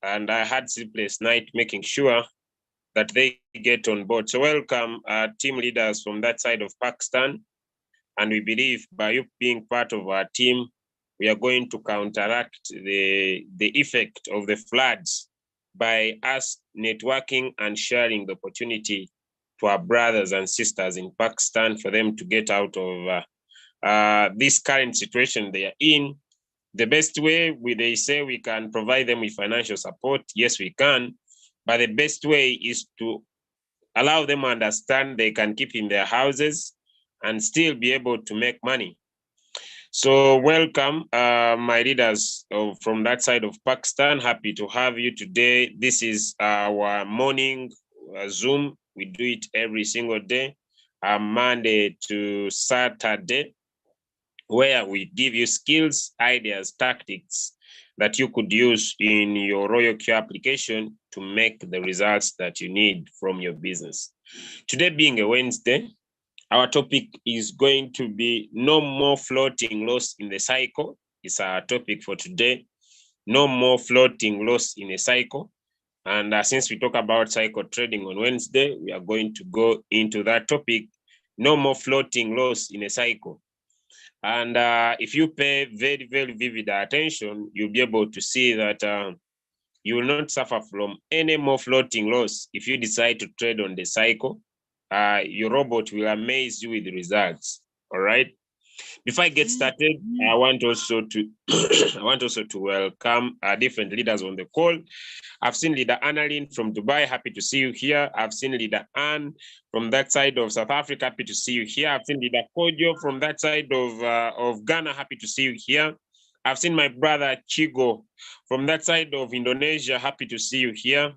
and I had sleepless night making sure that they get on board. So welcome team leaders from that side of Pakistan. And we believe by you being part of our team, we are going to counteract the effect of the floods by us networking and sharing the opportunity to our brothers and sisters in Pakistan for them to get out of this current situation they are in. The best way, they say we can provide them with financial support. Yes, we can. But the best way is to allow them to understand they can keep in their houses and still be able to make money. So welcome, my leaders from that side of Pakistan. Happy to have you today. This is our morning Zoom. We do it every single day, Monday to Saturday, where we give you skills, ideas, tactics that you could use in your RoyalQ application to make the results that you need from your business. Today being a Wednesday, our topic is going to be no more floating loss in the cycle. It's our topic for today. No more floating loss in a cycle. And since we talk about cycle trading on Wednesday, we are going to go into that topic. No more floating loss in a cycle. And if you pay very, very vivid attention, you'll be able to see that you will not suffer from any more floating loss if you decide to trade on the cycle. Your robot will amaze you with the results. All right. Before I get started, I want also to welcome different leaders on the call. I've seen Leader Annalyn from Dubai. Happy to see you here. I've seen Leader Anne from that side of South Africa. Happy to see you here. I've seen Leader Kojo from that side of Ghana. Happy to see you here. I've seen my brother Chigo from that side of Indonesia. Happy to see you here.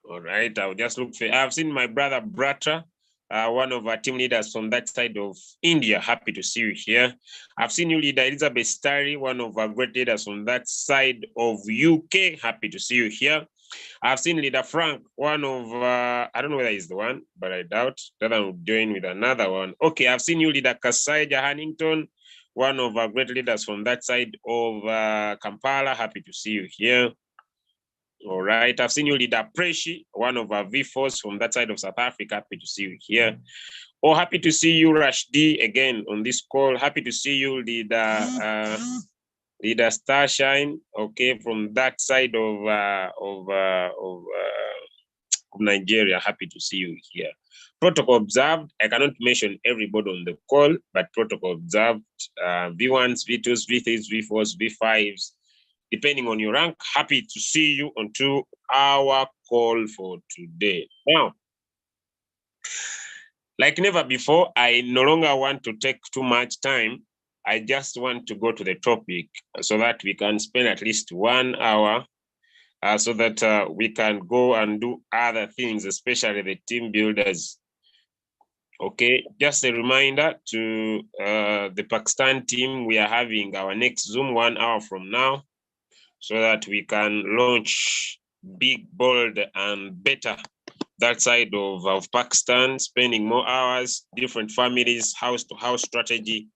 All right, I'll just look for. I've seen my brother Bratra, one of our team leaders from that side of India. Happy to see you here. I've seen you, Leader Elizabeth Starry, one of our great leaders from that side of UK. Happy to see you here. I've seen Leader Frank, one of, I don't know whether he's the one, but I doubt that I'm joining with another one. Okay, I've seen you, Leader Kasaija Hannington, one of our great leaders from that side of Kampala. Happy to see you here. All right, I've seen you, Leader Preshi, one of our V4s from that side of South Africa. Happy to see you here. Oh, happy to see you, Rashdi, again on this call. Happy to see you, Leader Starshine, okay, from that side of Nigeria. Happy to see you here. Protocol observed. I cannot mention everybody on the call, but protocol observed. V1s, V2s, V3s, V4s, V5s. Depending on your rank, happy to see you onto our call for today. Now, like never before, I no longer want to take too much time. I just want to go to the topic so that we can spend at least 1 hour so that we can go and do other things, especially the team builders. Okay, just a reminder to the Pakistan team, we are having our next Zoom 1 hour from now, so that we can launch big, bold, and better that side of Pakistan, spending more hours, different families, house-to-house strategy,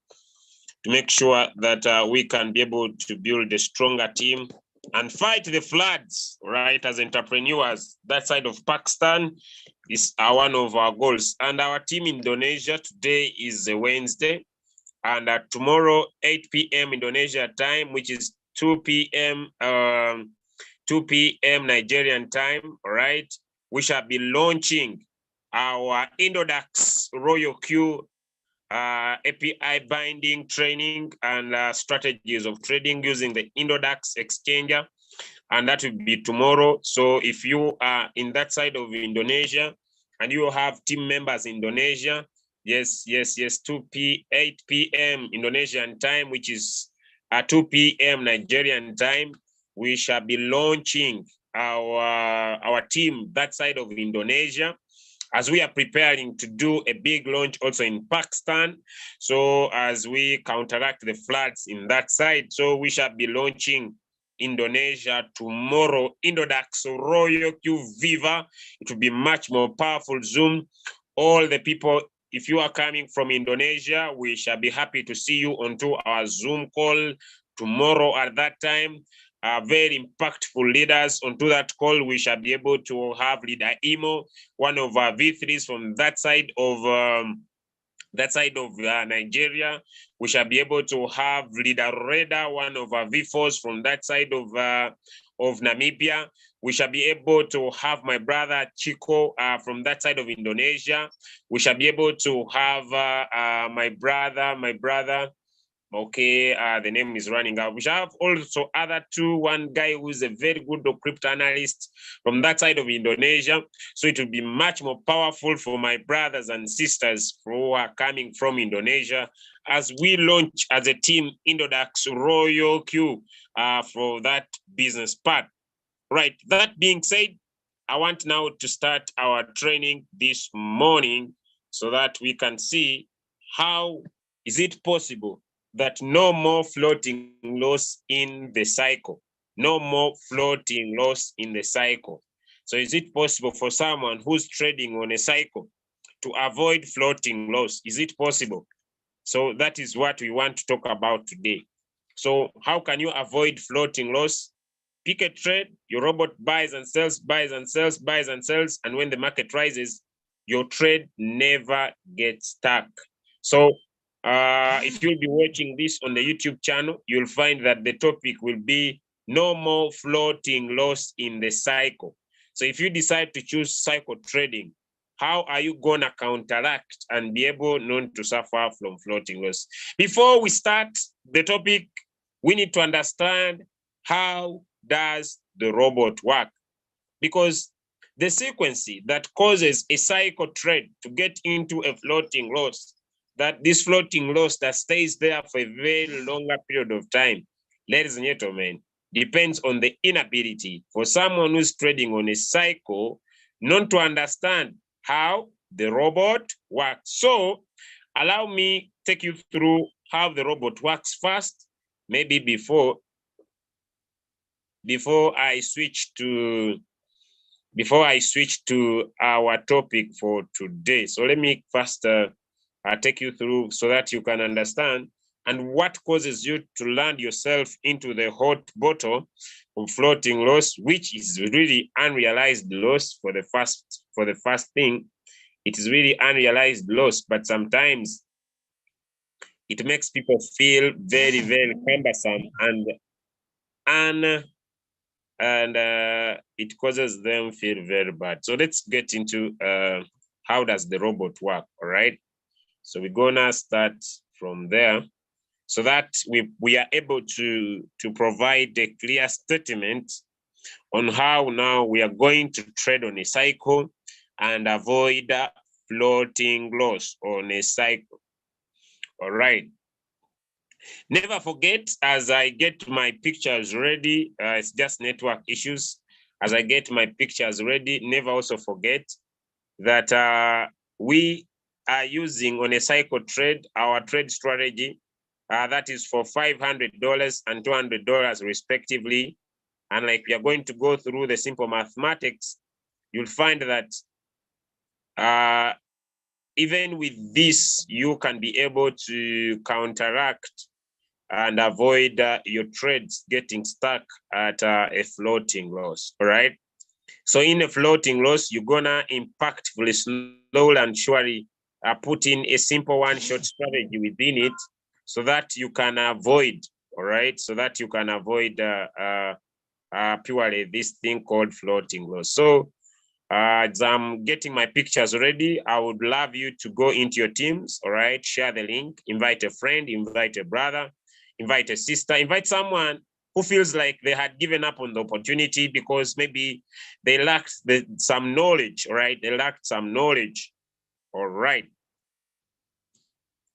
to make sure that we can be able to build a stronger team and fight the floods, right? As entrepreneurs, that side of Pakistan is one of our goals. And our team in Indonesia, today is a Wednesday, and tomorrow, 8 p.m. Indonesia time, which is 2 p.m. Nigerian time, all right? We shall be launching our Indodax RoyalQ API binding training and strategies of trading using the Indodax exchanger. And that will be tomorrow. So if you are in that side of Indonesia and you have team members in Indonesia, yes, 8 p.m. Indonesian time, which is 2 p.m. Nigerian time, we shall be launching our team that side of Indonesia, as we are preparing to do a big launch also in Pakistan. So as we counteract the floods in that side, so we shall be launching Indonesia tomorrow, Indodax RoyalQ Viva. It will be much more powerful Zoom. All the people, if you are coming from Indonesia, we shall be happy to see you onto our Zoom call tomorrow at that time. very impactful leaders onto that call. We shall be able to have leader Imo, one of our V3s from that side of Nigeria. We shall be able to have leader Reda, one of our V4s from that side of Namibia. We shall be able to have my brother Chico from that side of Indonesia. We shall be able to have my brother. Okay, the name is running out. We shall have also other two, one guy who is a very good crypto analyst from that side of Indonesia. So it will be much more powerful for my brothers and sisters who are coming from Indonesia as we launch as a team Indodax Royal Q for that business part. Right, that being said, I want now to start our training this morning so that we can see how is it possible that no more floating loss in the cycle, no more floating loss in the cycle. So is it possible for someone who's trading on a cycle to avoid floating loss? Is it possible? So that is what we want to talk about today. So how can you avoid floating loss? Pick a trade, your robot buys and sells, buys and sells, buys and sells, and when the market rises, your trade never gets stuck. So if you'll be watching this on the YouTube channel, you'll find that the topic will be no more floating loss in the cycle. So if you decide to choose cycle trading, how are you gonna counteract and be able not to suffer from floating loss? Before we start the topic, we need to understand how does the robot work? Because the sequence that causes a cycle trade to get into a floating loss, that this floating loss that stays there for a very longer period of time, ladies and gentlemen, depends on the inability for someone who's trading on a cycle not to understand how the robot works. So allow me take you through how the robot works first, maybe before I switch to our topic for today. So let me first take you through so that you can understand and what causes you to land yourself into the hot bottle of floating loss, which is really unrealized loss for the first thing. It is really unrealized loss, but sometimes it makes people feel very, very cumbersome and it causes them feel very bad. So let's get into how does the robot work, all right? So we're gonna start from there so that we are able to provide a clear statement on how now we are going to trade on a cycle and avoid floating loss on a cycle, all right? Never forget, as I get my pictures ready, it's just network issues. As I get my pictures ready, never also forget that we are using on a cycle trade, our trade strategy, that is for $500 and $200 respectively. And like we are going to go through the simple mathematics, you'll find that even with this, you can be able to counteract and avoid your trades getting stuck at a floating loss, all right? So in a floating loss, you're gonna impactfully, slowly and surely put in a simple one-shot strategy within it so that you can avoid, all right? So that you can avoid purely this thing called floating loss. So as I'm getting my pictures ready, I would love you to go into your teams, all right? Share the link, invite a friend, invite a brother, invite a sister, invite someone who feels like they had given up on the opportunity because maybe they lacked some knowledge, all right? They lacked some knowledge, all right?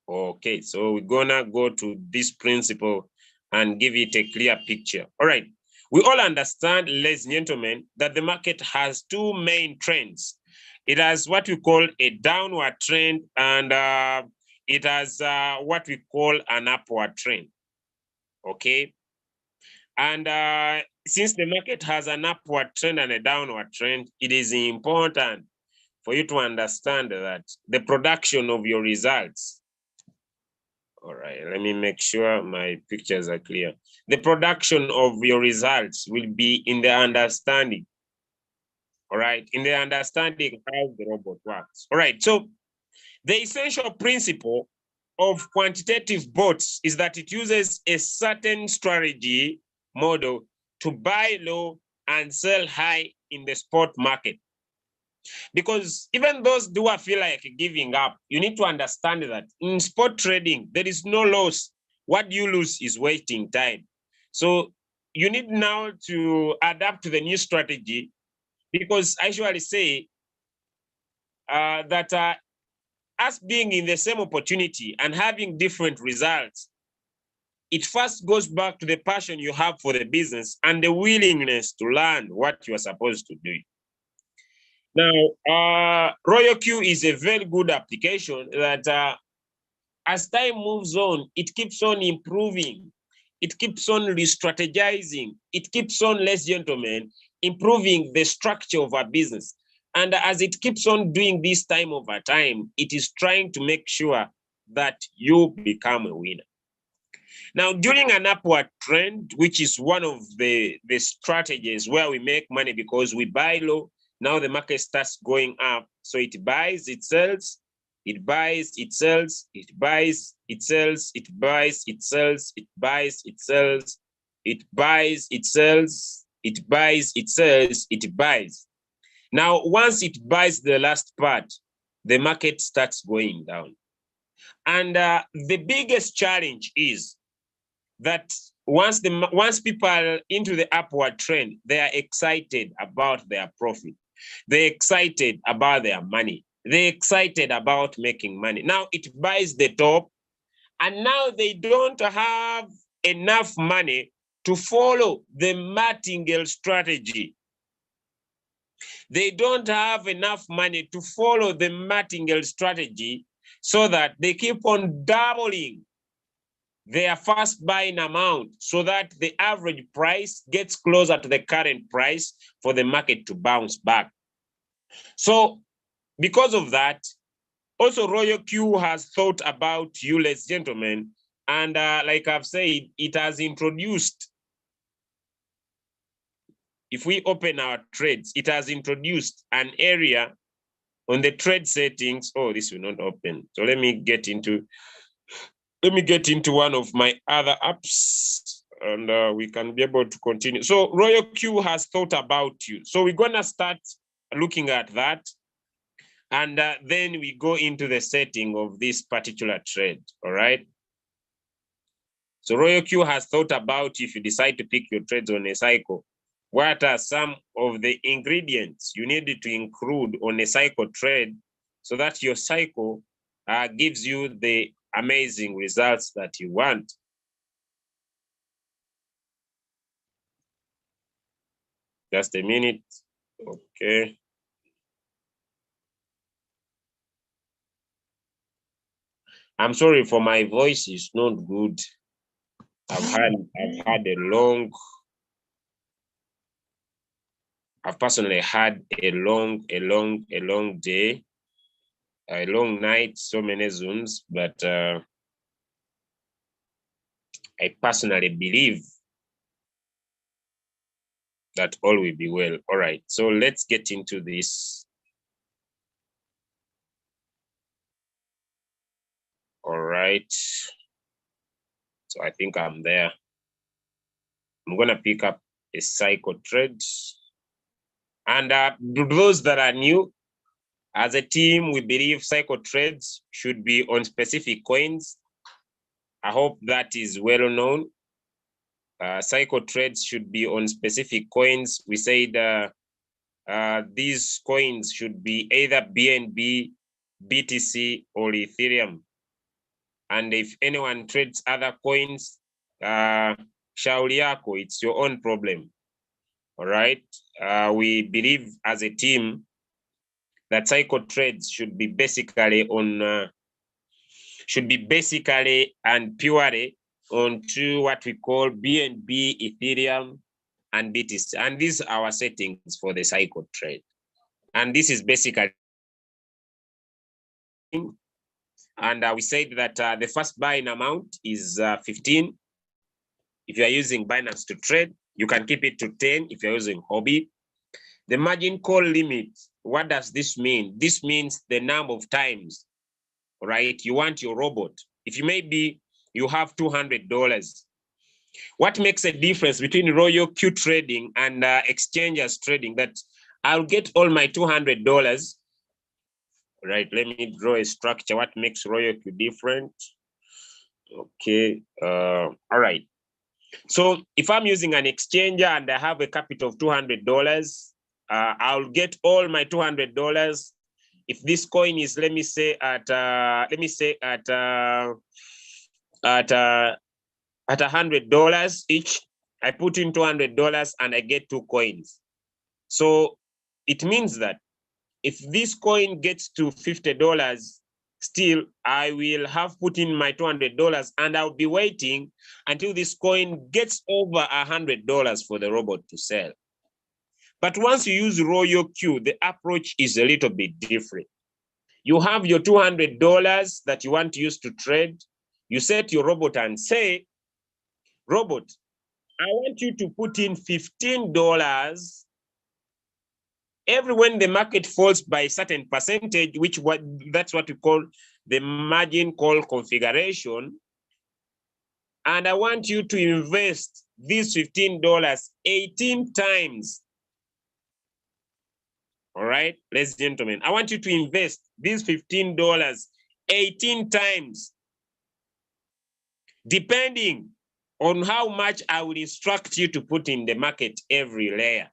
Okay, so we're gonna go to this principle and give it a clear picture, all right? We all understand, ladies and gentlemen, that the market has two main trends. It has what we call a downward trend and it has what we call an upward trend, okay? And since the market has an upward trend and a downward trend, it is important for you to understand that the production of your results. All right, let me make sure my pictures are clear. the production of your results will be in the understanding. All right, in the understanding how the robot works. All right, so the essential principle of quantitative bots is that it uses a certain strategy model to buy low and sell high in the spot market. Because even those who feel like giving up, you need to understand that in spot trading, there is no loss. What you lose is wasting time. So you need now to adapt to the new strategy, because I usually say that us being in the same opportunity and having different results, it first goes back to the passion you have for the business and the willingness to learn what you are supposed to do. Now, RoyalQ is a very good application that as time moves on, it keeps on improving. It keeps on re-strategizing. It keeps on, ladies and gentlemen, improving the structure of our business. And as it keeps on doing this time over time, it is trying to make sure that you become a winner. Now, during an upward trend, which is one of the strategies where we make money because we buy low, now the market starts going up. So it buys, it sells, it buys, it sells, it buys, it sells, it buys, it sells, it buys, it sells, it buys, it sells, it buys, it sells, it buys. Now, once it buys the last part, the market starts going down. And the biggest challenge is that once people are into the upward trend, they are excited about their profit. They're excited about their money. They're excited about making money. Now it buys the top, and now they don't have enough money to follow the martingale strategy. They don't have enough money to follow the martingale strategy, so that they keep on doubling their first buying amount so that the average price gets closer to the current price for the market to bounce back. So because of that, also RoyalQ has thought about you, ladies and gentlemen, and like I've said, it has introduced, if we open our trades, it has introduced an area on the trade settings. Oh, this will not open. So let me get into one of my other apps, and we can be able to continue. So RoyalQ has thought about you. So we're gonna start looking at that, and then we go into the setting of this particular trade, all right? So RoyalQ has thought about, if you decide to pick your trades on a cycle, what are some of the ingredients you need to include on a cycle trade so that your cycle gives you the amazing results that you want. Just a minute. Okay. I'm sorry for my voice is not good. I've personally had a long day, a long night, so many Zooms, but I personally believe that all will be well. All right, so let's get into this. All right, so I think I'm there. I'm gonna pick up a cycle trade. And those that are new, as a team, we believe cycle trades should be on specific coins. I hope that is well known. Cycle trades should be on specific coins. We said these coins should be either BNB, BTC, or Ethereum. And if anyone trades other coins, shauri yako, it's your own problem. All right. We believe as a team that cycle trades should be basically on, and purely onto what we call BNB, Ethereum, and BTC. And these are our settings for the cycle trade. And this is basically, and we said that the first buying amount is 15. If you are using Binance to trade, you can keep it to 10 if you're using Huobi. The margin call limit, what does this mean? This means the number of times, right? You want your robot. If you have $200, what makes a difference between Royal Q trading and exchanges trading? That I'll get all my $200, right? Let me draw a structure. What makes Royal Q different? Okay, all right. So if I'm using an exchanger and I have a capital of $200, I'll get all my $200. If this coin is, let me say at $100 each, I put in $200 and I get 2 coins. So it means that if this coin gets to $50, still I will have put in my $200 and I'll be waiting until this coin gets over $100 for the robot to sell. But once you use Royal Q, the approach is a little bit different. You have your $200 that you want to use to trade. You set your robot and say, robot, I want you to put in $15 every when the market falls by a certain percentage, that's what we call the margin call configuration. And I want you to invest this $15 18 times. All right, ladies and gentlemen, I want you to invest these $15 18 times, depending on how much I will instruct you to put in the market every layer.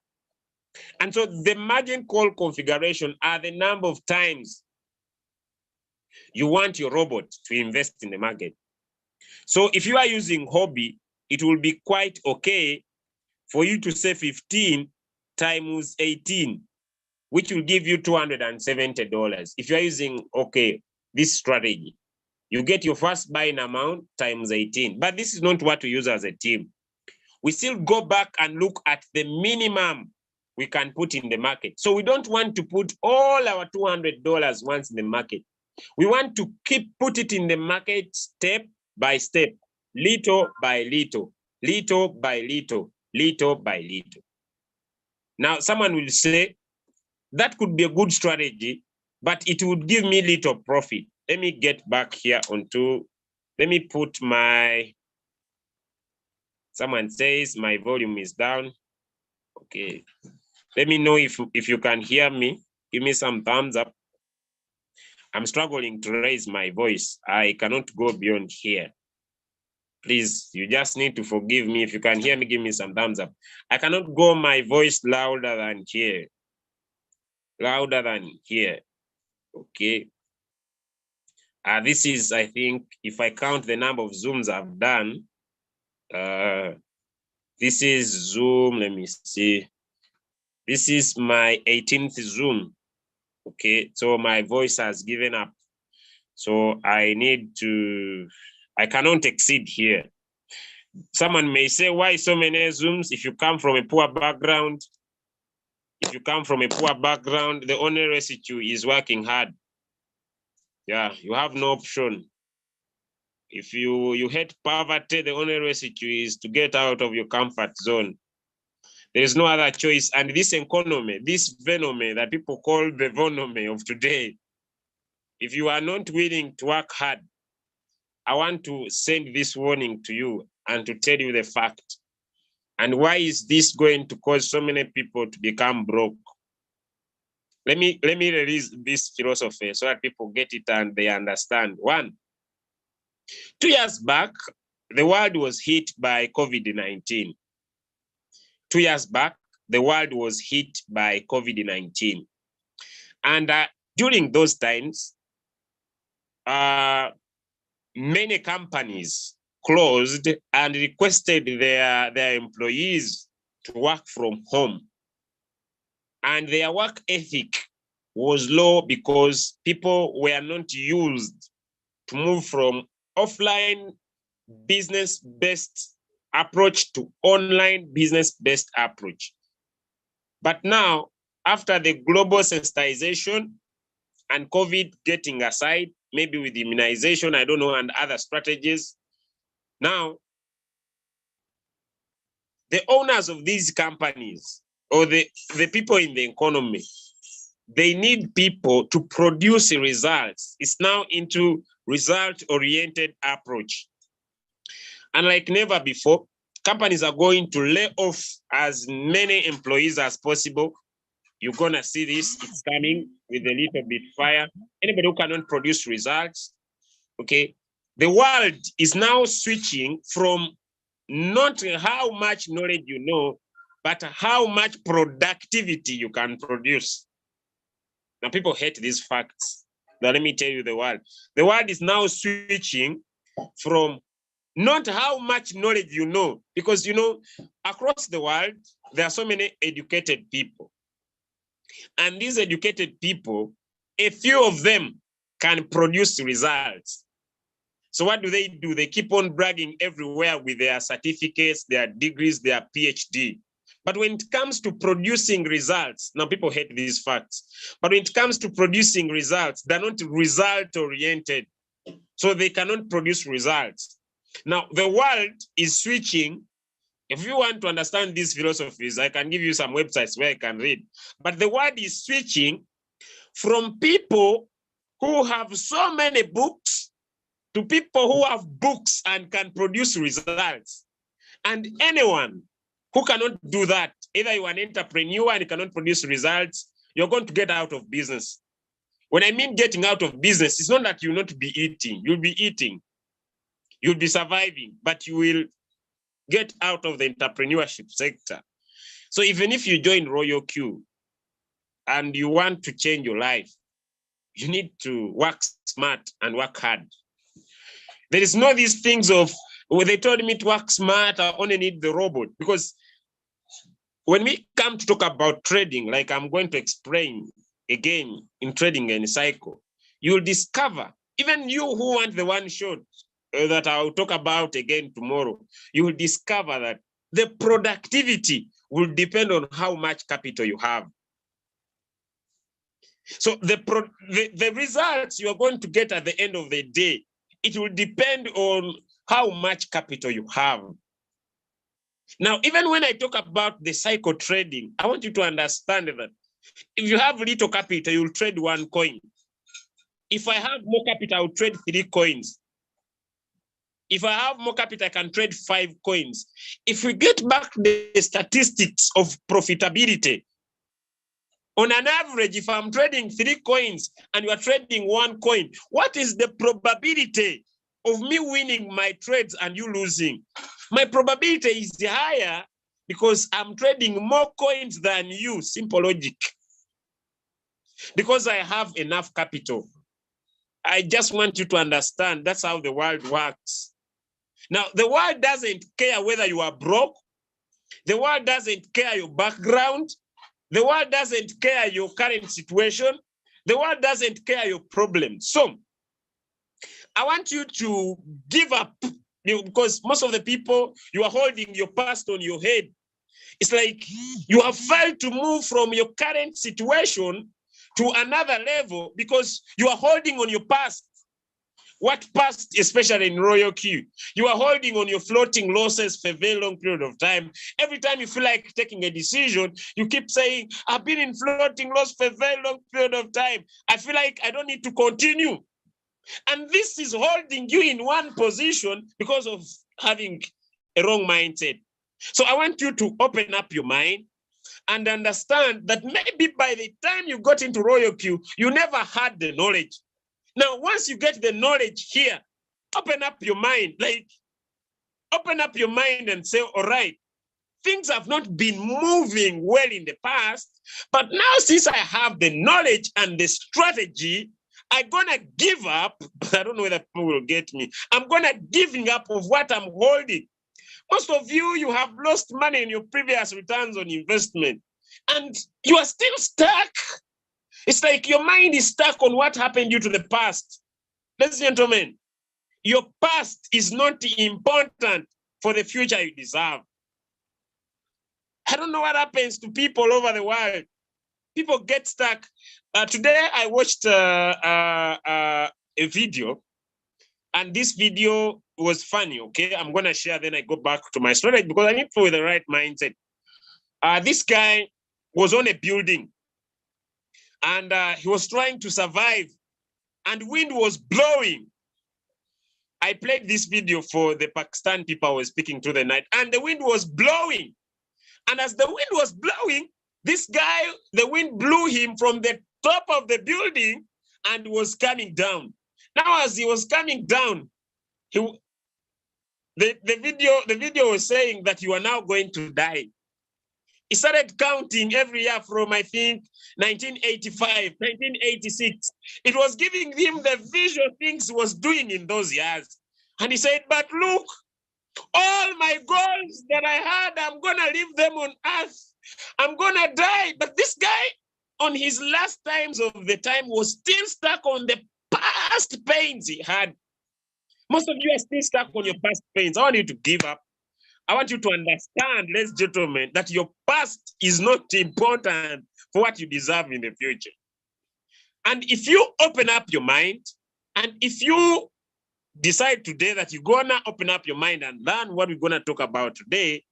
And so the margin call configuration are the number of times you want your robot to invest in the market. So if you are using Huobi, it will be quite okay for you to say 15 times 18, which will give you $270. If you are using, this strategy, you get your first buying amount times 18. But this is not what we use as a team. We still go back and look at the minimum we can put in the market. So we don't want to put all our $200 once in the market. We want to put it in the market step by step, little by little, little by little, little by little. Now, someone will say, that could be a good strategy, but it would give me little profit. Let me get back here let me put someone says my volume is down. Okay. Let me know if you can hear me. Give me some thumbs up. I'm struggling to raise my voice. I cannot go beyond here. Please, you just need to forgive me. If you can hear me, give me some thumbs up. I cannot go my voice louder than here. Louder than here. Okay. This is, I think, if I count the number of Zooms I've done, this is Zoom, let me see. This is my 18th Zoom. Okay, so my voice has given up. So I cannot exceed here. Someone may say, why so many Zooms? If you come from a poor background, the only residue is working hard. Yeah, you have no option. If you hate poverty, the only residue is to get out of your comfort zone. There is no other choice. And this economy, this venom that people call the venom of today, if you are not willing to work hard, I want to send this warning to you and to tell you the fact. And why is this going to cause so many people to become broke? Let me release this philosophy so that people get it and they understand. 1, 2 years back, the world was hit by COVID-19. 2 years back, the world was hit by COVID-19. And during those times, many companies closed and requested their employees to work from home. And their work ethic was low because people were not used to move from offline business-based approach to online business-based approach. But now, after the global sensitization and COVID getting aside, maybe with immunization, I don't know, and other strategies, now the owners of these companies or the people in the economy, they need people to produce results. It's now into result-oriented approach. And like never before, companies are going to lay off as many employees as possible. You're gonna see this, it's coming with a little bit fire. Anybody who cannot produce results, okay? The world is now switching from not how much knowledge you know, but how much productivity you can produce. Now people hate these facts. Now let me tell you the world is now switching from not how much knowledge you know, because you know, across the world, there are so many educated people. And these educated people, a few of them can produce results. So what do? They keep on bragging everywhere with their certificates, their degrees, their PhD. But when it comes to producing results, now people hate these facts, but when it comes to producing results, they're not result-oriented. So they cannot produce results. Now, the world is switching. If you want to understand these philosophies, I can give you some websites where I can read. But the world is switching from people who have so many books to people who have books and can produce results. And anyone who cannot do that, either you're an entrepreneur and you cannot produce results, you're going to get out of business. When I mean getting out of business, it's not that you'll not be eating. You'll be eating. You'll be surviving, but you will get out of the entrepreneurship sector. So even if you join Royal Q and you want to change your life, you need to work smart and work hard. There is no these things of, when they told me to work smart, I only need the robot. Because when we come to talk about trading, like I'm going to explain again in Trading and Cycle, you'll discover, even you who want the one shot that I'll talk about again tomorrow, you will discover that the productivity will depend on how much capital you have. So the results you are going to get at the end of the day, it will depend on how much capital you have. Now, even when I talk about the cycle trading, I want you to understand that if you have little capital, you'll trade one coin. If I have more capital, I'll trade 3 coins. If I have more capital, I can trade 5 coins. If we get back the statistics of profitability, on an average, if I'm trading 3 coins and you are trading 1 coin, what is the probability of me winning my trades and you losing? My probability is higher because I'm trading more coins than you. Simple logic. Because I have enough capital. I just want you to understand that's how the world works. Now, the world doesn't care whether you are broke. The world doesn't care your background. The world doesn't care your current situation. The world doesn't care your problems. So I want you to give up, because most of the people, you are holding your past on your head. It's like you have failed to move from your current situation to another level because you are holding on your past. What past, especially in Royal Q? You are holding on your floating losses for a very long period of time. Every time you feel like taking a decision, you keep saying, I've been in floating loss for a very long period of time. I feel like I don't need to continue. And this is holding you in one position because of having a wrong mindset. So I want you to open up your mind and understand that maybe by the time you got into Royal Q, you never had the knowledge. Now, once you get the knowledge here, open up your mind, open up your mind and say, all right, things have not been moving well in the past, but now since I have the knowledge and the strategy, I'm gonna give up. I don't know whether people will get me. I'm gonna giving up of what I'm holding. Most of you have lost money in your previous returns on investment, and you are still stuck. It's like your mind is stuck on what happened due to the past. Ladies and gentlemen, your past is not important for the future you deserve. I don't know what happens to people all over the world. People get stuck. Today, I watched a video, and this video was funny, okay? I'm going to share, then I go back to my strategy because I need for the right mindset. This guy was on a building and he was trying to survive and wind was blowing. I played this video for the Pakistan people I was speaking to the night, and the wind was blowing. And as the wind was blowing, this guy, the wind blew him from the top of the building and was coming down. Now, as he was coming down, the video was saying that you are now going to die. He started counting every year from, I think, 1985, 1986. It was giving him the visual things he was doing in those years. And he said, but look, all my goals that I had, I'm going to leave them on earth. I'm going to die. But this guy, on his last times of the time, was still stuck on the past pains he had. Most of you are still stuck on your past pains. I want you to give up. I want you to understand, ladies and gentlemen, that your past is not important for what you deserve in the future. And if you open up your mind, and if you decide today that you're gonna open up your mind and learn what we're gonna talk about today,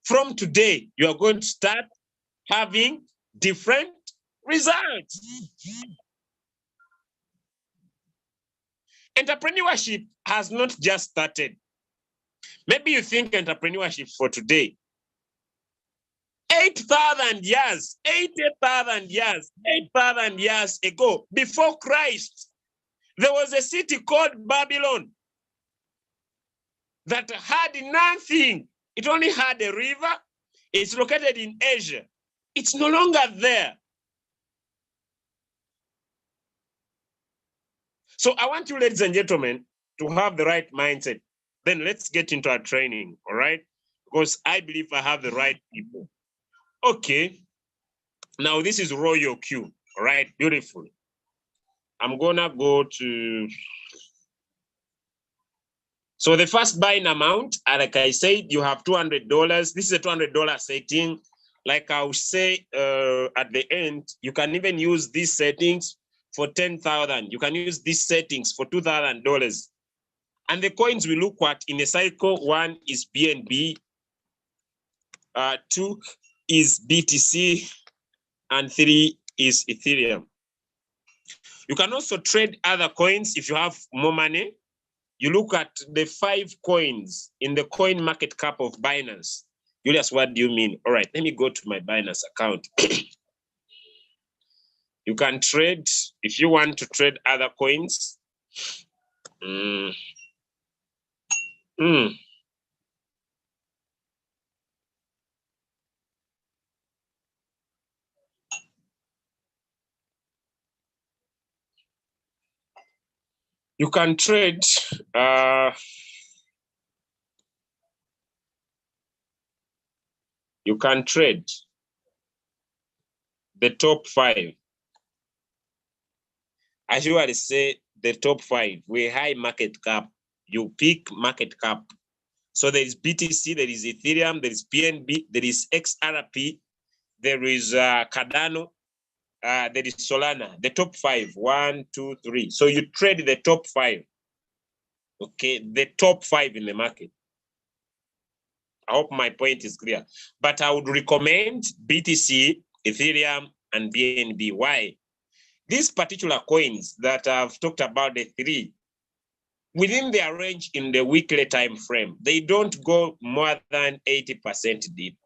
from today, you are going to start having different results. Entrepreneurship has not just started. Maybe you think entrepreneurship for today. 8,000 years, 80,000 years, 8,000 years ago, before Christ, there was a city called Babylon that had nothing. It only had a river. It's located in Asia. It's no longer there. So I want you, ladies and gentlemen, to have the right mindset. Then let's get into our training, all right? Because I believe I have the right people. Okay. Now this is Royal Q, all right? Beautiful. I'm gonna go to... So the first buying amount, like I said, you have $200. This is a $200 setting. Like I'll say at the end, you can even use these settings for 10,000. You can use these settings for $2,000. And the coins we look at in a cycle, 1 is BNB, 2 is BTC, and 3 is Ethereum. You can also trade other coins if you have more money. You look at the 5 coins in the coin market cap of Binance. Julius, what do you mean? All right, let me go to my Binance account. You can trade, if you want to trade other coins. You can trade the top 5. I usually say the top 5 with high market cap. You pick market cap. So there is BTC, there is Ethereum, there is BNB, there is XRP, there is Cardano, there is Solana. The top 5, 1, 2, 3. So you trade the top 5. Okay, the top 5 in the market. I hope my point is clear. But I would recommend BTC, Ethereum, and BNB. Why? These particular coins that I've talked about, the 3, within their range in the weekly time frame, they don't go more than 80% deep.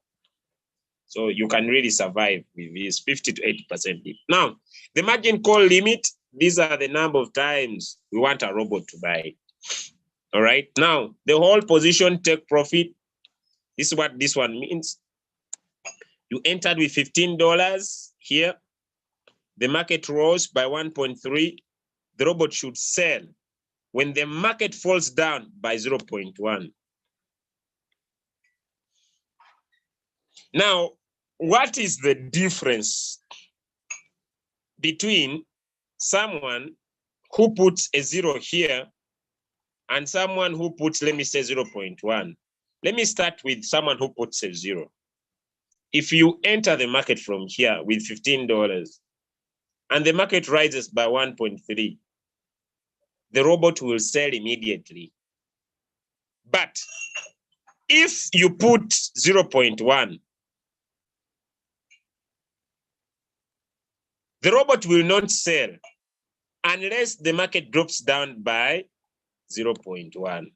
So you can really survive with this 50 to 80% deep. Now, the margin call limit, these are the number of times we want a robot to buy. All right. Now, the whole position take profit. This is what this one means. You entered with $15 here. The market rose by 1.3. The robot should sell when the market falls down by 0.1. Now, what is the difference between someone who puts a 0 here and someone who puts, let me say, 0.1? Let me start with someone who puts a 0. If you enter the market from here with $15 and the market rises by 1.3, the robot will sell immediately. But if you put 0.1, the robot will not sell unless the market drops down by 0.1.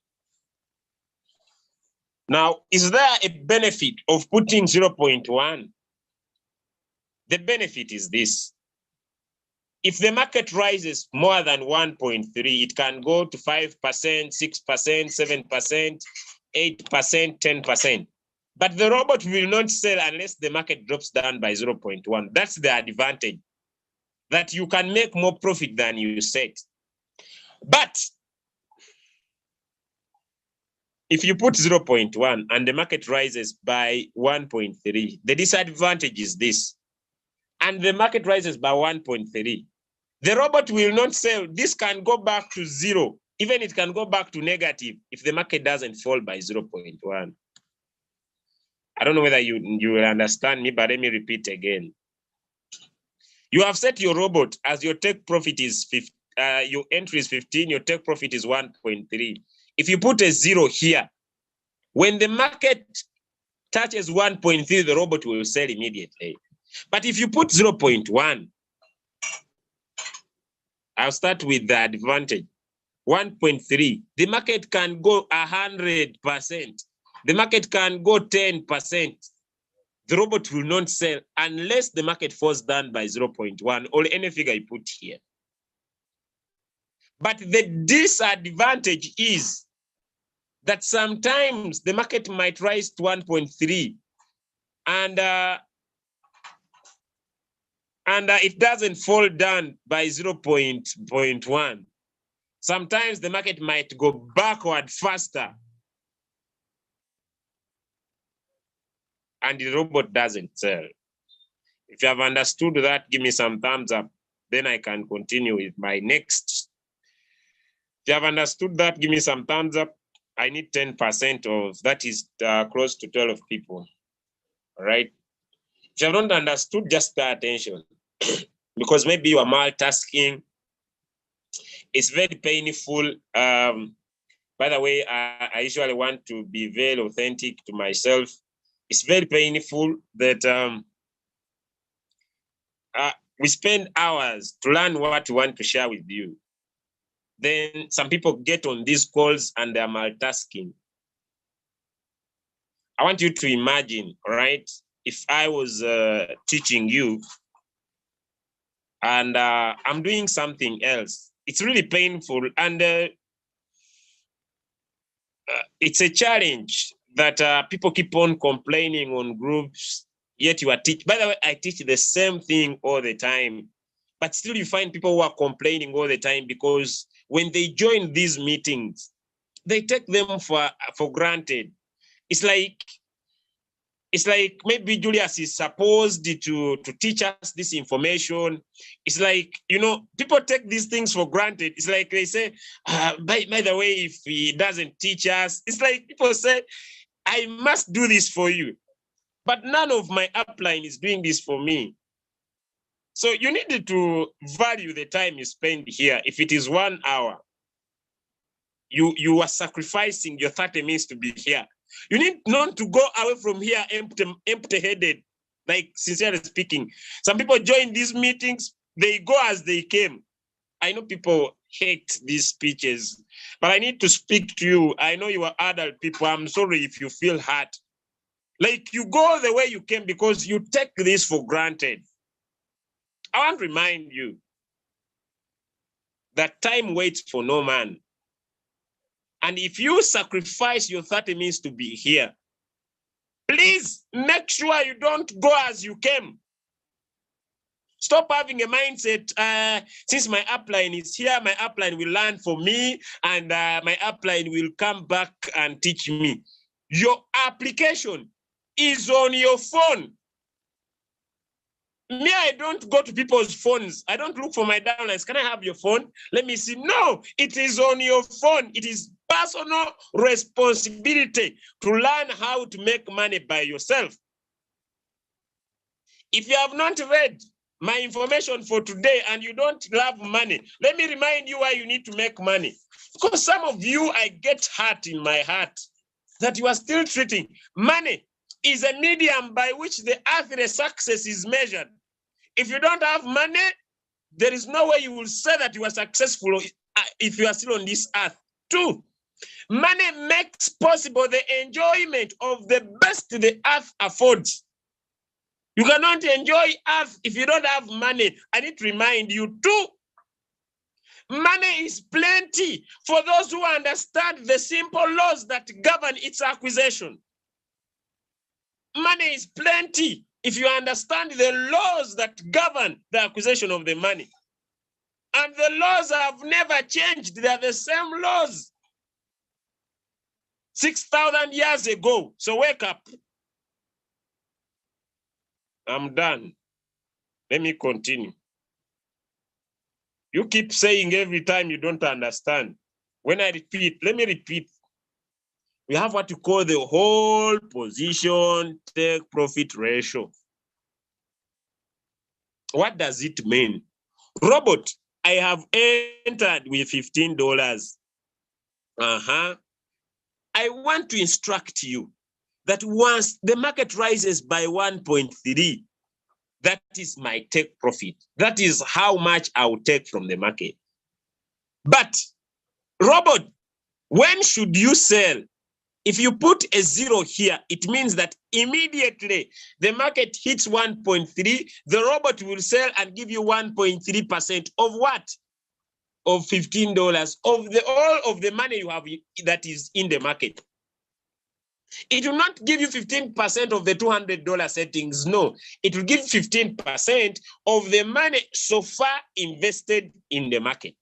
Now, is there a benefit of putting 0.1? The benefit is this. If the market rises more than 1.3, it can go to 5%, 6%, 7%, 8%, 10%. But the robot will not sell unless the market drops down by 0.1. That's the advantage, that you can make more profit than you set. But if you put 0.1 and the market rises by 1.3, the disadvantage is this, and the market rises by 1.3, the robot will not sell. This can go back to zero. Even it can go back to negative if the market doesn't fall by 0.1. I don't know whether you will understand me, but let me repeat again. You have set your robot as your take profit is 15, your entry is 15, your take profit is 1.3. If you put a 0 here, when the market touches 1.3, the robot will sell immediately. But if you put 0.1, I'll start with the advantage. 1.3, the market can go 100%. The market can go 10%. The robot will not sell unless the market falls down by 0.1 or any figure you put here. But the disadvantage is that sometimes the market might rise to 1.3 and it doesn't fall down by 0.1. Sometimes the market might go backward faster and the robot doesn't sell. If you have understood that, give me some thumbs up. Then I can continue with my next. If you have understood that, give me some thumbs up. I need 10% of that is close to 12 people. All right. If you have not understood, just pay attention because maybe you are multitasking. It's very painful. By the way, I usually want to be very authentic to myself. It's very painful that we spend hours to learn what we want to share with you. Then some people get on these calls and they're multitasking. I want you to imagine, right? If I was teaching you and I'm doing something else, it's really painful. And it's a challenge that people keep on complaining on groups, yet you are teaching. By the way, I teach the same thing all the time, but still you find people who are complaining all the time because when they join these meetings, they take them for granted. It's like maybe Julius is supposed to teach us this information. It's like, you know, people take these things for granted. It's like they say, by the way, if he doesn't teach us, it's like people say, I must do this for you. But none of my upline is doing this for me. So you need to value the time you spend here. If it is 1 hour, you are sacrificing your 30 minutes to be here. You need not to go away from here empty-headed, like sincerely speaking. Some people join these meetings, they go as they came. I know people hate these speeches, but I need to speak to you. I know you are adult people. I'm sorry if you feel hurt. Like you go the way you came because you take this for granted. I want to remind you that time waits for no man. And if you sacrifice your 30 minutes to be here, please make sure you don't go as you came. Stop having a mindset, since my upline is here, my upline will learn for me, and my upline will come back and teach me. Your application is on your phone. Me, I don't go to people's phones. I don't look for my downlines. Can I have your phone? Let me see. No, it is on your phone. It is personal responsibility to learn how to make money by yourself. If you have not read my information for today and you don't love money, let me remind you why you need to make money. Because some of you, I get hurt in my heart that you are still treating money is a medium by which the earthly success is measured. If you don't have money, there is no way you will say that you are successful if you are still on this earth. Two, money makes possible the enjoyment of the best the earth affords. You cannot enjoy earth if you don't have money. I need to remind you too, money is plenty for those who understand the simple laws that govern its acquisition. Money is plenty if you understand the laws that govern the acquisition of the money. And the laws have never changed. They are the same laws 6,000 years ago. So wake up. I'm done. Let me continue. You keep saying every time you don't understand. When I repeat, let me repeat. We have what you call the whole position take profit ratio. What does it mean? Robert, I have entered with $15. I want to instruct you that once the market rises by 1.3, that is my take profit. That is how much I will take from the market. But, Robert, when should you sell? If you put a 0 here, it means that immediately the market hits 1.3, the robot will sell and give you 1.3% of what? Of $15 of the all of the money you have that is in the market. It will not give you 15% of the $200 settings. No, it will give 15% of the money so far invested in the market.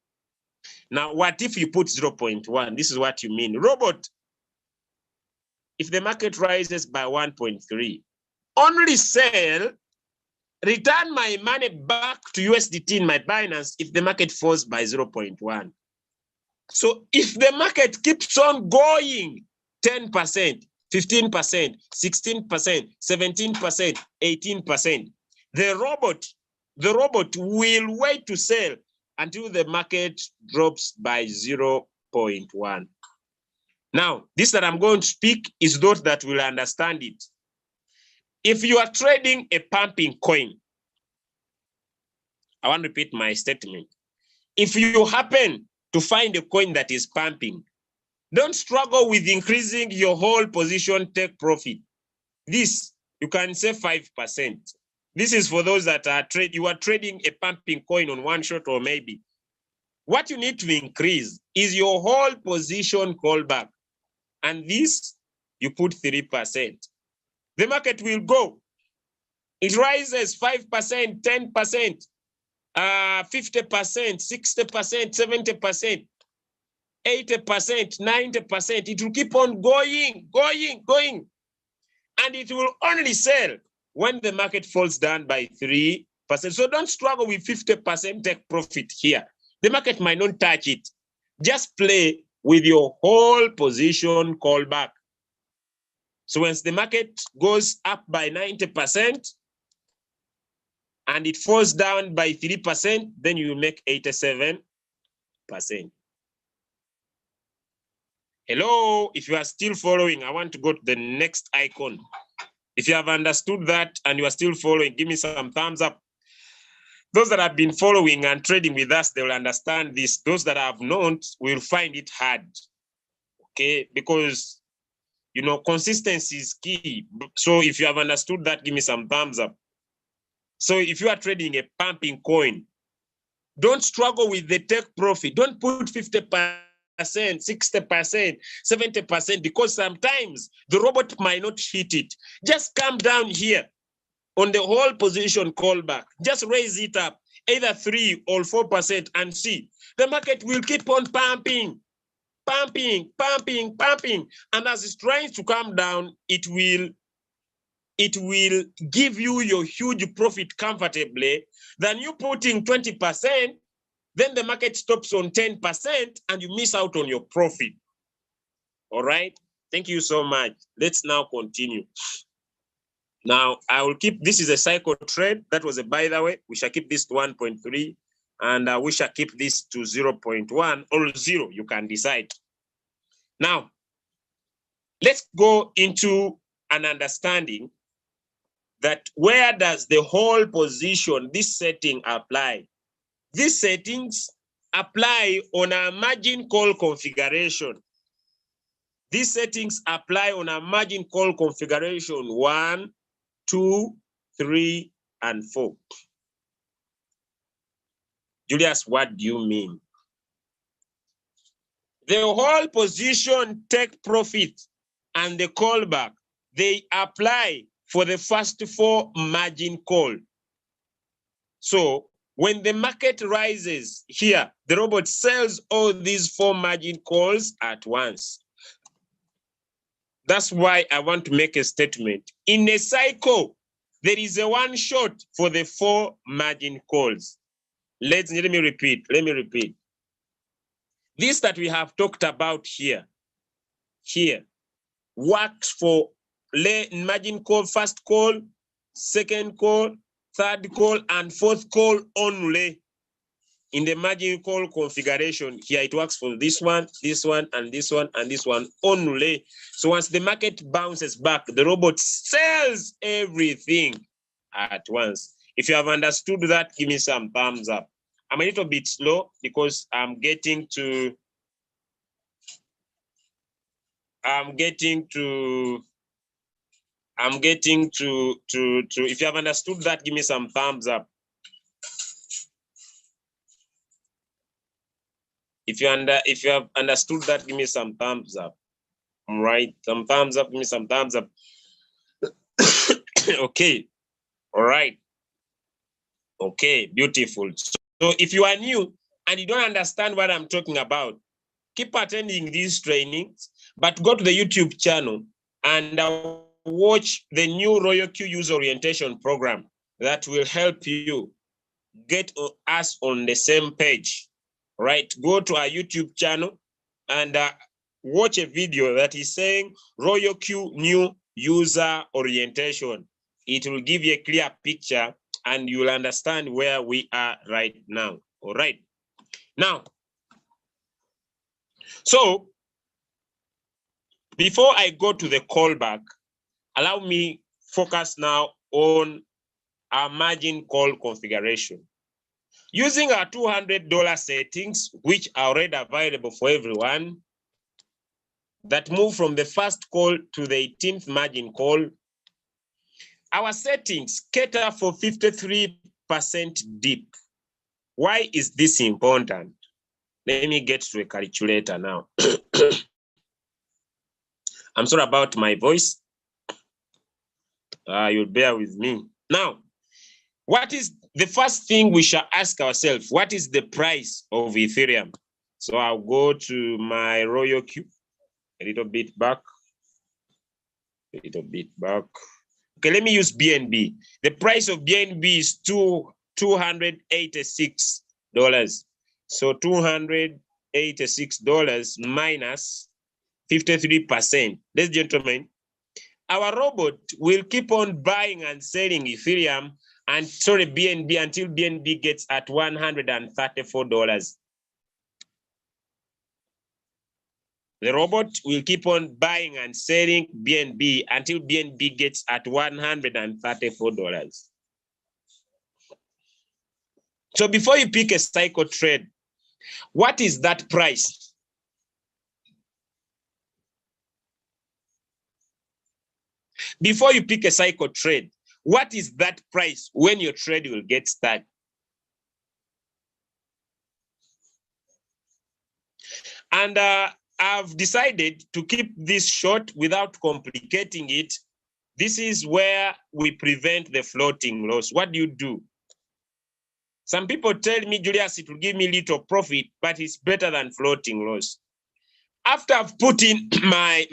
Now, what if you put 0.1? This is what you mean. Robot, if the market rises by 1.3, only sell, return my money back to USDT in my Binance if the market falls by 0.1. So if the market keeps on going 10%, 15%, 16%, 17%, 18%, the robot will wait to sell until the market drops by 0.1. Now, this that I'm going to speak is those that will understand it. If you are trading a pumping coin, I want to repeat my statement. If you happen to find a coin that is pumping, don't struggle with increasing your whole position take profit. This, you can say 5%. This is for those that are you are trading a pumping coin on one shot or maybe. What you need to increase is your whole position callback. And this, you put 3%. The market will go. It rises 5%, 10%, 50%, 60%, 70%, 80%, 90%. It will keep on going. And it will only sell when the market falls down by 3%. So don't struggle with 50% take profit here. The market might not touch it. Just play with your whole position callback. So once the market goes up by 90% and it falls down by 3%, then you make 87%. Hello, if you are still following, I want to go to the next icon. If you have understood that and you are still following, give me some thumbs up. Those that have been following and trading with us, they will understand this. Those that have not will find it hard, okay? Because, you know, consistency is key. So if you have understood that, give me some thumbs up. So if you are trading a pumping coin, don't struggle with the take profit. Don't put 50%, 60%, 70%, because sometimes the robot might not hit it. Just come down here on the whole position callback. Just raise it up, either 3 or 4%, and see. The market will keep on pumping. And as it's trying to come down, it will give you your huge profit comfortably. Then you putting 20%, then the market stops on 10% and you miss out on your profit. All right. Thank you so much. Let's now continue. Now I will keep, this is a cycle trade. That was a, by the way, we shall keep this to 1.3 and we shall keep this to 0.1 or 0, you can decide. Now, let's go into an understanding that where does the whole position, this setting apply? These settings apply on a margin call configuration. These settings apply on a margin call configuration 1, 2, 3, and 4. Julius, what do you mean? The whole position, take profit, and the callback, they apply for the first 4 margin call. So when the market rises here, the robot sells all these 4 margin calls at once. That's why I want to make a statement. In a cycle, there is a one shot for the 4 margin calls. Let me repeat. This that we have talked about here works for margin call, first call, second call, third call, and fourth call only. In the margin call configuration here, it works for this one, and this one, and this one only. So once the market bounces back, the robot sells everything at once. If you have understood that, give me some thumbs up. I'm a little bit slow because I'm getting to, if you have understood that, give me some thumbs up. If you have understood that, give me some thumbs up. All right, some thumbs up, give me some thumbs up. Okay, all right. Okay, beautiful. So if you are new and you don't understand what I'm talking about, keep attending these trainings, but go to the YouTube channel and watch the new RoyoQ user orientation program that will help you get us on the same page, right? Go to our YouTube channel and watch a video that is saying RoyoQ new user orientation. It will give you a clear picture and you will understand where we are right now, all right? Now, so before I go to the callback, allow me focus now on our margin call configuration. Using our $200 settings, which are already available for everyone, that move from the first call to the 18th margin call, our settings cater for 53% dip. Why is this important? Let me get to a calculator now. I'm sorry about my voice. You'll bear with me. Now, what is the first thing we shall ask ourselves? What is the price of Ethereum? So I'll go to my RoyoQ, a little bit back. Okay, let me use BNB. The price of BNB is $286. So $286 minus 53%. Ladies and gentlemen, our robot will keep on buying and selling Ethereum and BNB until BNB gets at $134. The robot will keep on buying and selling BNB until BNB gets at $134. So before you pick a cycle trade, what is that price? Before you pick a cycle trade, what is that price when your trade will get started? And I've decided to keep this short without complicating it. This is where we prevent the floating loss. What do? Some people tell me, Julius, it will give me little profit, but it's better than floating loss. After I've put in my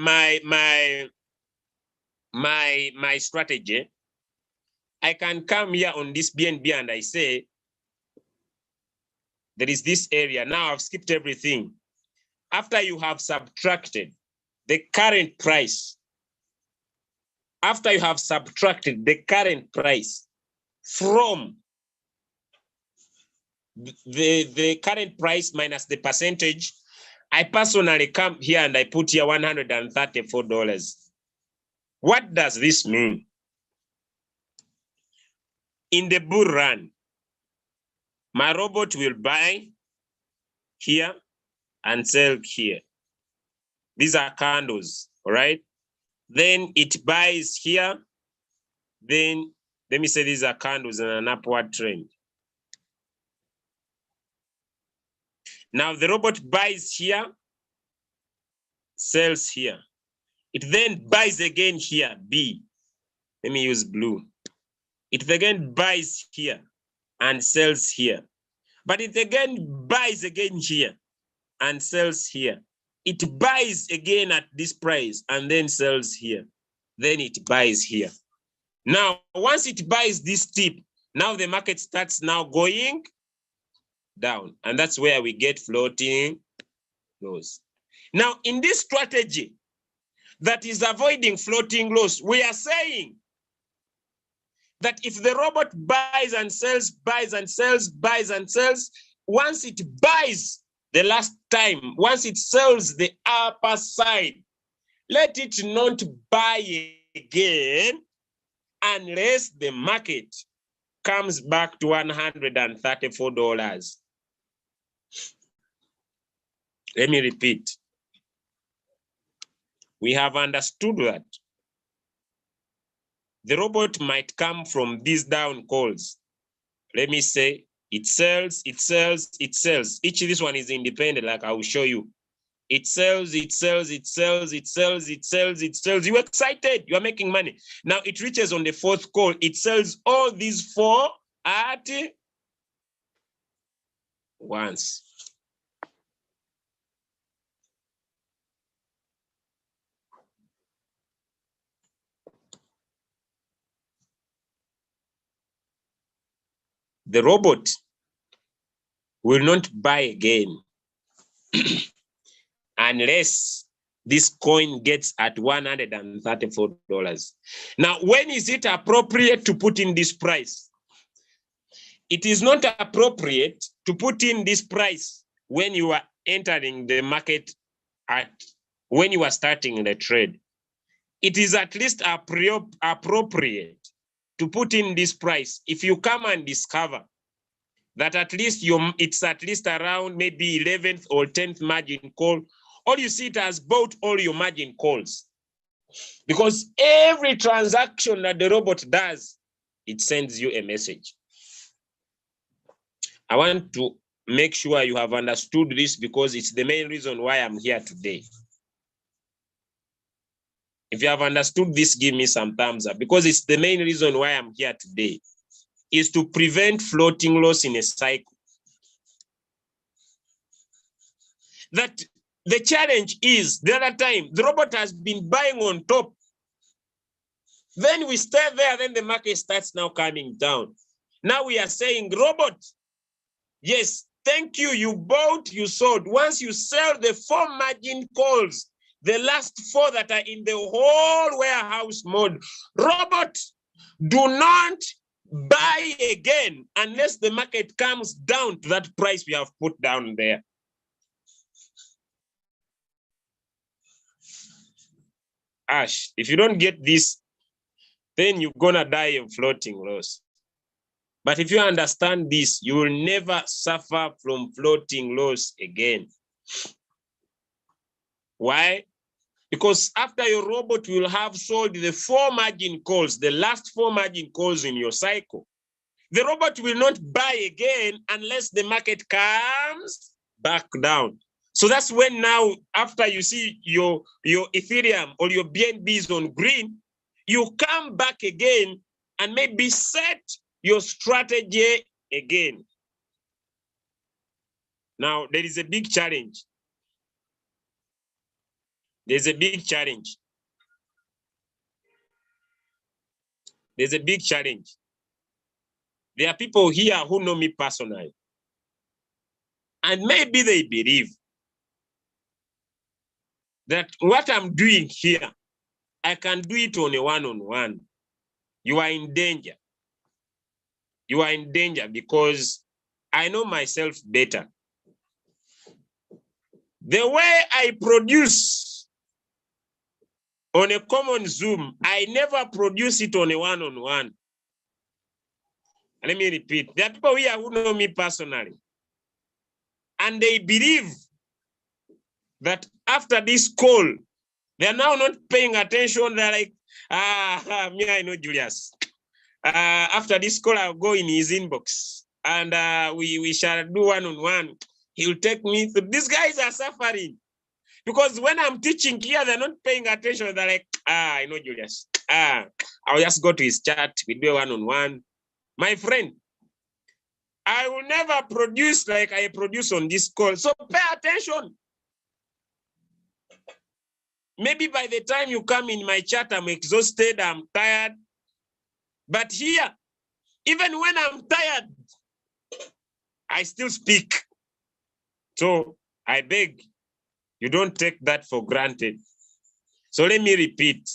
strategy, I can come here on this BNB and I say, there is this area. Now I've skipped everything. After you have subtracted the current price after you have subtracted the current price from the current price minus the percentage, I personally come here and I put here $134. What does this mean? In the bull run, my robot will buy here and sell here. These are candles, all right? Then it buys here. Then let me say these are candles in an upward trend. Now the robot buys here, sells here. It then buys again here, B. Let me use blue. It again buys here and sells here. But it again buys again here and sells here. It buys again at this price and then sells here. Then it buys here. Now, once it buys this tip, now the market starts now going down. And that's where we get floating loss. Now, in this strategy that is avoiding floating loss, we are saying that if the robot buys and sells, buys and sells, buys and sells, once it buys the last time, once it sells the upper side, let it not buy again unless the market comes back to $134. Let me repeat. We have understood that the robot might come from these down calls. Let me say it sells, it sells, it sells. Each of this one is independent, like I will show you. It sells, it sells, it sells, it sells, it sells, it sells. You're excited, you are making money. Now it reaches on the fourth call. It sells all these four at once. The robot will not buy again unless this coin gets at $134. Now, when is it appropriate to put in this price? It is not appropriate to put in this price when you are entering the market when you are starting the trade. It is at least appropriate to put in this price if you come and discover that at least it's at least around maybe 11th or 10th margin call, or you see it has bought all your margin calls. Because every transaction that the robot does, it sends you a message. I want to make sure you have understood this because it's the main reason why I'm here today. If you have understood this, give me some thumbs up because it's the main reason why I'm here today, is to prevent floating loss in a cycle. That the challenge is the other time, the robot has been buying on top. Then we stay there, then the market starts now coming down. Now we are saying, robot, yes, thank you, you bought, you sold. Once you sell the 4 margin calls, the last 4 that are in the whole warehouse mode, robot, do not buy again unless the market comes down to that price we have put down there. Ash, if you don't get this, then you're gonna die of floating loss. But if you understand this, you will never suffer from floating loss again. Why? Because after your robot will have sold the 4 margin calls, the last 4 margin calls in your cycle, the robot will not buy again unless the market comes back down. So that's when now, after you see your Ethereum or your BNB is on green, you come back again and maybe set your strategy again. Now, there is a big challenge. There's a big challenge. There's a big challenge. There are people here who know me personally. And maybe they believe that what I'm doing here, I can do it on a one-on-one. You are in danger. You are in danger because I know myself better. The way I produce on a common Zoom, I never produce it on a one-on-one. Let me repeat. There are people here who know me personally. And they believe that after this call, they are now not paying attention. They're like, me, I know Julius. After this call, I'll go in his inbox and we shall do one-on-one. He'll take me through. These guys are suffering because when I'm teaching here, they're not paying attention. They're like, I know Julius. I'll just go to his chat. We do one-on-one. My friend, I will never produce like I produce on this call. So pay attention. Maybe by the time you come in my chat, I'm exhausted, I'm tired. But here, even when I'm tired, I still speak. So I beg, you don't take that for granted. So let me repeat.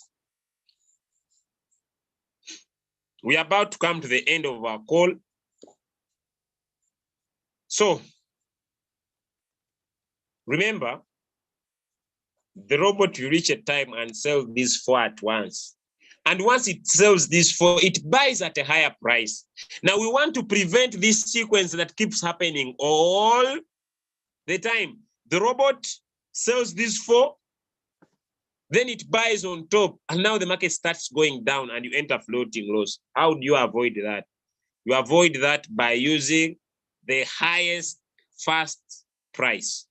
We are about to come to the end of our call. So remember, the robot will reach a time and sell these 4 at once. And once it sells these 4, it buys at a higher price. Now we want to prevent this sequence that keeps happening all the time. The robot sells these 4, then it buys on top, and now the market starts going down and you enter floating loss. How do you avoid that? You avoid that by using the highest first price.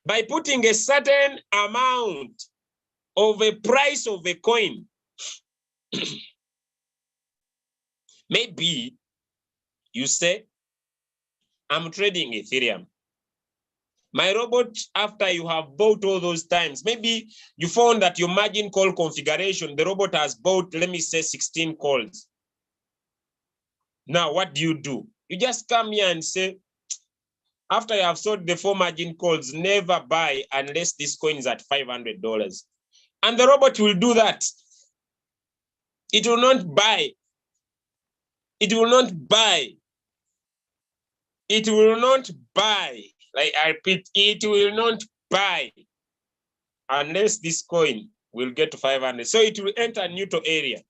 By putting a certain amount of a price of a coin. Maybe you say, I'm trading Ethereum. My robot, after you have bought all those times, maybe you found that your margin call configuration, the robot has bought, let me say 16 calls. Now, what do? You just come here and say, after you have sold the 4 margin calls, never buy unless this coin is at $500. And the robot will do that. It will not buy. It will not buy. It will not buy. Like I repeat, it will not buy unless this coin will get to 500. So it will enter neutral area.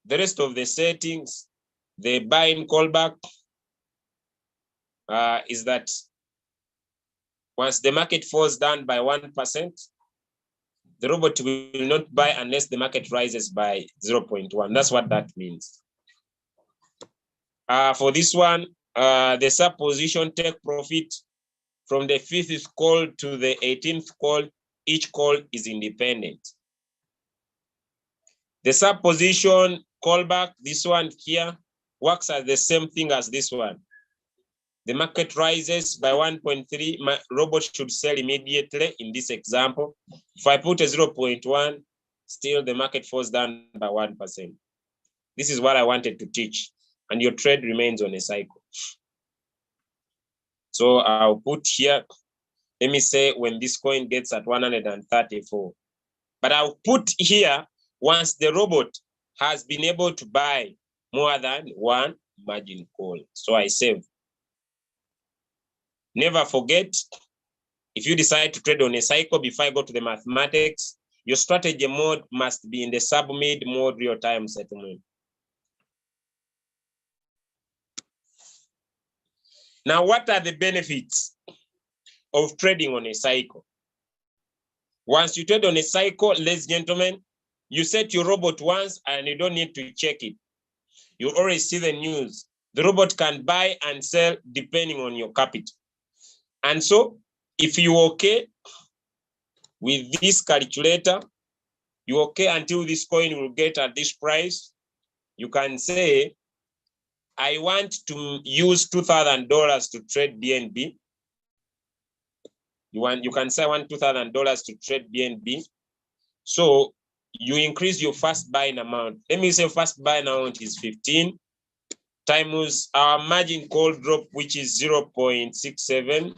The rest of the settings, the buy and callback is that once the market falls down by 1%, the robot will not buy unless the market rises by 0.1. That's what that means. For this one, the sub position take profit from the 5th call to the 18th call. Each call is independent. The sub position callback, this one here, works as the same thing as this one. The market rises by 1.3, my robot should sell immediately in this example. If I put a 0.1, still the market falls down by 1%. This is what I wanted to teach, and your trade remains on a cycle. So I'll put here, let me say when this coin gets at 134. But I'll put here once the robot has been able to buy more than 1 margin call. So I save. Never forget, if you decide to trade on a cycle, before I go to the mathematics, your strategy mode must be in the sub-mid mode real-time settlement. Now, what are the benefits of trading on a cycle? Once you trade on a cycle, ladies and gentlemen, you set your robot once and you don't need to check it. You already see the news. The robot can buy and sell depending on your capital. And so if you're okay with this calculator, you're okay until this coin will get at this price, you can say, I want to use $2,000 to trade BNB. You can say I want $2,000 to trade BNB. So you increase your first buying amount. Let me say first buying amount is 15. times our margin call drop, which is 0.67,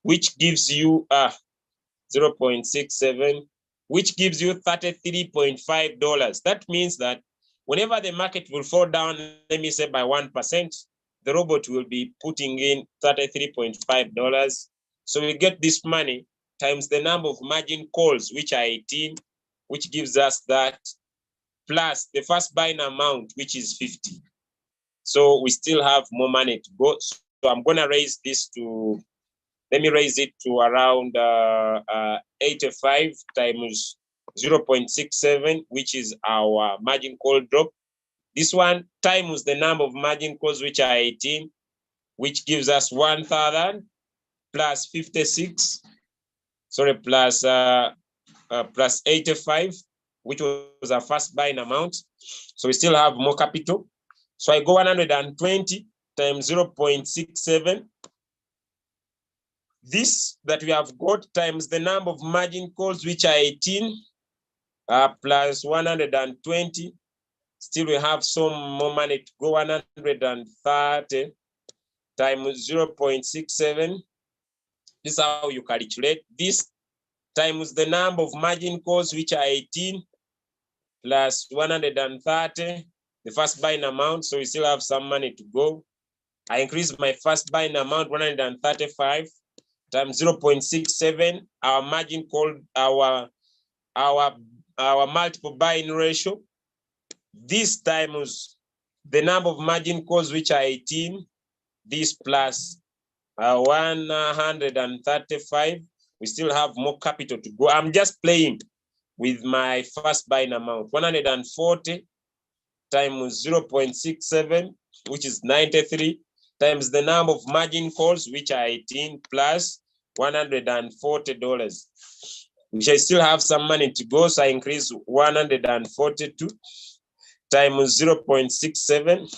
which gives you 0.67, which gives you $33.5. That means that whenever the market will fall down, let me say by 1%, the robot will be putting in $33.5. So we get this money times the number of margin calls, which are 18, which gives us that, plus the first buying amount, which is 50. So we still have more money to go. So I'm gonna raise this to, let me raise it to around 85 times 0.67, which is our margin call drop. This one times the number of margin calls, which are 18, which gives us 1,000 plus 56, sorry, plus 85, which was our first buying amount. So we still have more capital. So I go 120 times 0.67. This that we have got times the number of margin calls, which are 18, plus 120. Still we have some more money to go, 130 times 0.67. This is how you calculate this, times the number of margin calls, which are 18, plus 130, the first buying amount. So we still have some money to go. I increase my first buying amount, 135 times 0.67, our margin call, our multiple buying ratio. This times the number of margin calls, which are 18, this plus 135. We still have more capital to go. I'm just playing with my first buying amount, 140 times 0.67, which is 93, times the number of margin calls, which are 18, plus $140, which I still have some money to go. So I increase 142 times 0.67,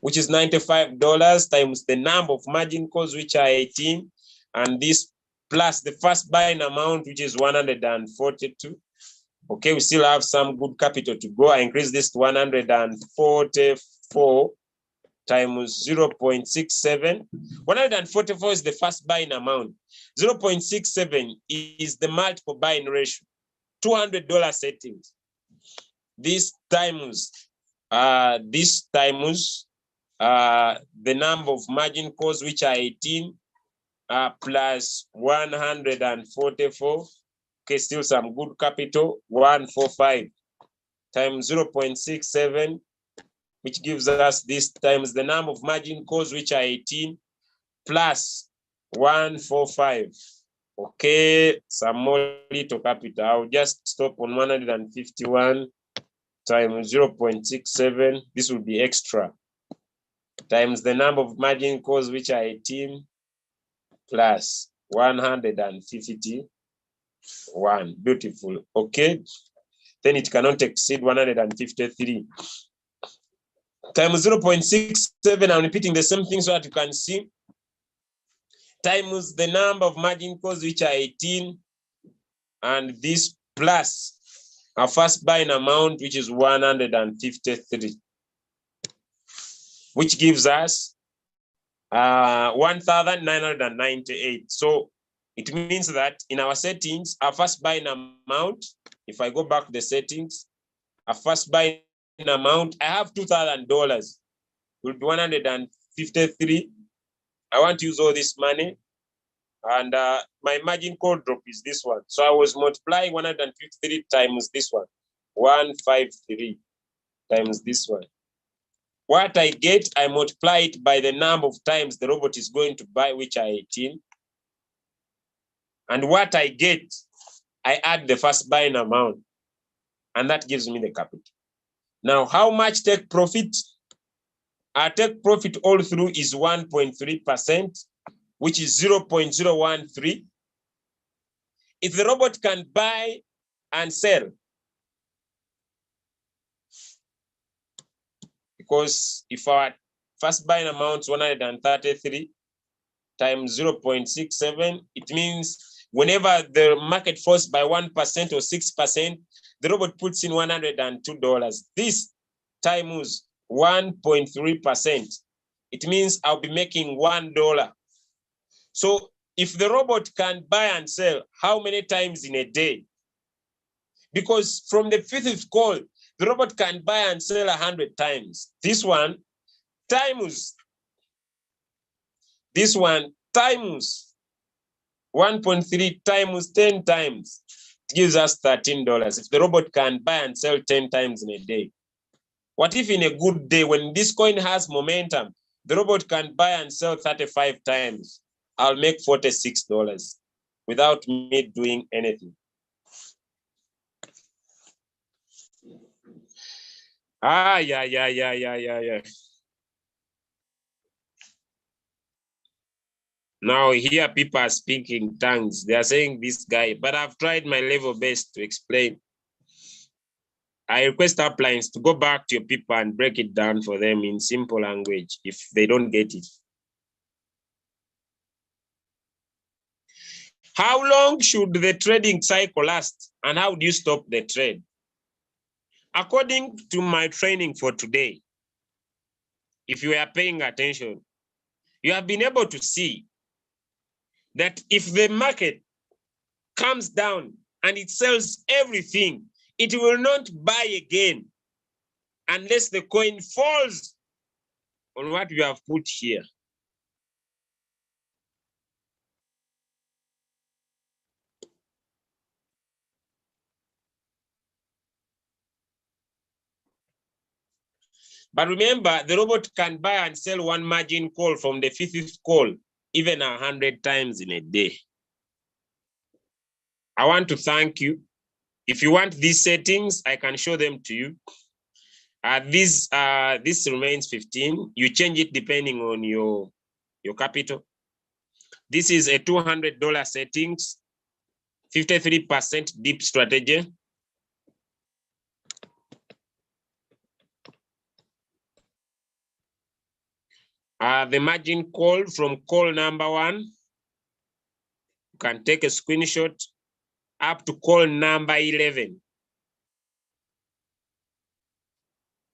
which is $95, times the number of margin calls, which are 18, and this plus the first buying amount, which is 142. Okay, we still have some good capital to go. I increase this to 144 times 0.67. 144 is the first buying amount. 0.67 is the multiple buying ratio. $200 settings. This times the number of margin calls, which are 18, plus 144. Okay, still some good capital, 145 times 0.67, which gives us this times the number of margin calls, which are 18, plus 145. Okay, some more little capital. I'll just stop on 151 times 0.67. This will be extra, times the number of margin calls, which are 18, plus 151. Beautiful. Okay, then it cannot exceed 153 times 0.67. I'm repeating the same thing so that you can see, times the number of margin calls, which are 18, and this plus our first buying amount, which is 153, which gives us 1,998. So it means that in our settings, our first buying amount, if I go back to the settings, our first buying amount, I have $2,000, will be 153. I want to use all this money, and my margin call drop is this one. So I was multiplying 153 times this one, 153 times this one. What I get, I multiply it by the number of times the robot is going to buy, which are 18. And what I get, I add the first buying amount, and that gives me the capital. Now, how much take profit? Our take profit all through is 1.3%, which is 0.013. If the robot can buy and sell, because if our first buying amount is 133 times 0.67, it means whenever the market falls by 1% or 6%, the robot puts in $102. This times 1.3%. It means I'll be making $1. So if the robot can buy and sell, how many times in a day? Because from the fifth call, the robot can buy and sell 100 times. This one times 1.3 times 10 times. It gives us $13. If the robot can buy and sell 10 times in a day. What if in a good day, when this coin has momentum, the robot can buy and sell 35 times? I'll make $46 without me doing anything. Yeah. Now here people are speaking tongues. They are saying this guy, but I've tried my level best to explain. I request uplines to go back to your people and break it down for them in simple language if they don't get it. How long should the trading cycle last, and how do you stop the trade? According to my training for today, if you are paying attention, you have been able to see that if the market comes down and it sells everything, it will not buy again unless the coin falls on what you have put here. But remember, the robot can buy and sell one margin call from the fifth call, even 100 times in a day. I want to thank you. If you want these settings, I can show them to you. This remains 15. You change it depending on your capital. This is a $200 settings, 53% deep strategy. The margin call from call number 1, you can take a screenshot up to call number 11.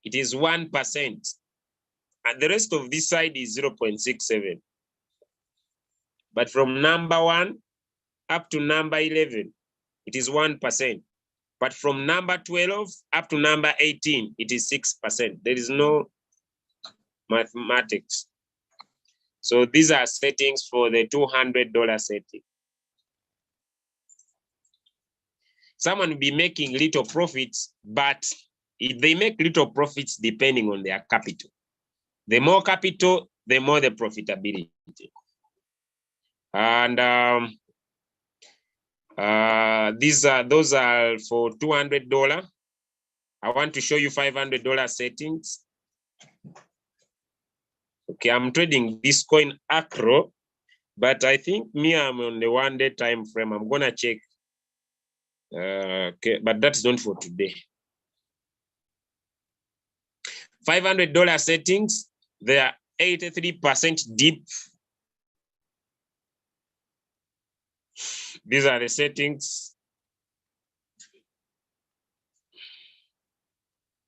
It is 1%. And the rest of this side is 0.67. But from number 1 up to number 11, it is 1%. But from number 12 up to number 18, it is 6%. There is no mathematics. So these are settings for the $200 setting. Someone will be making little profits, but if they make little profits depending on their capital. The more capital, the more the profitability. And those are for $200. I want to show you $500 settings. Okay, I'm trading this coin Acro, but I think I'm on the 1-day time frame. I'm gonna check. Okay, but that's not for today. $500 settings. They are 83% deep. These are the settings.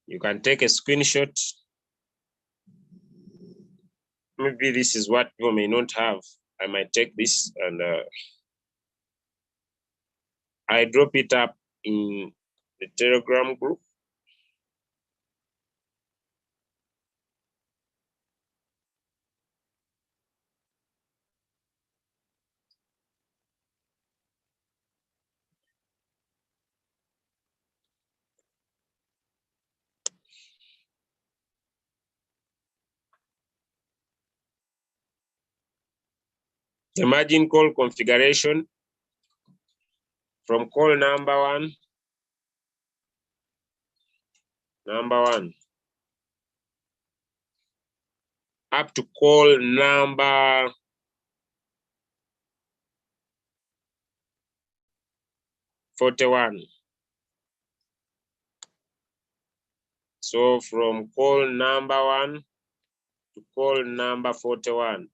You can take a screenshot. Maybe this is what you may not have. I might take this and I drop it up in the Telegram group. The margin call configuration from call number 1, up to call number 41. So from call number 1 to call number 41,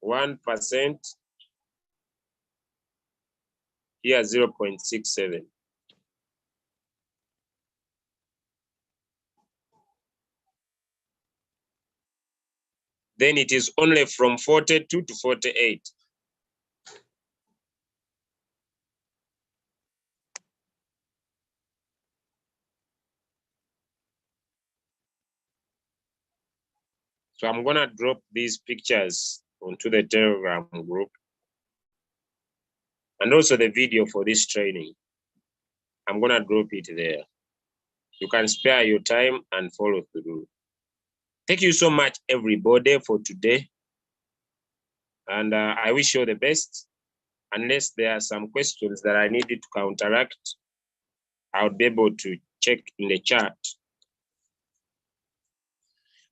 1%, here 0.67. then it is only from 42 to 48. So I'm gonna drop these pictures onto the Telegram group and also the video for this training. I'm gonna drop it there. You can spare your time and follow through. Thank you so much, everybody, for today. And I wish you the best. Unless there are some questions that I needed to counteract, I'll be able to check in the chat.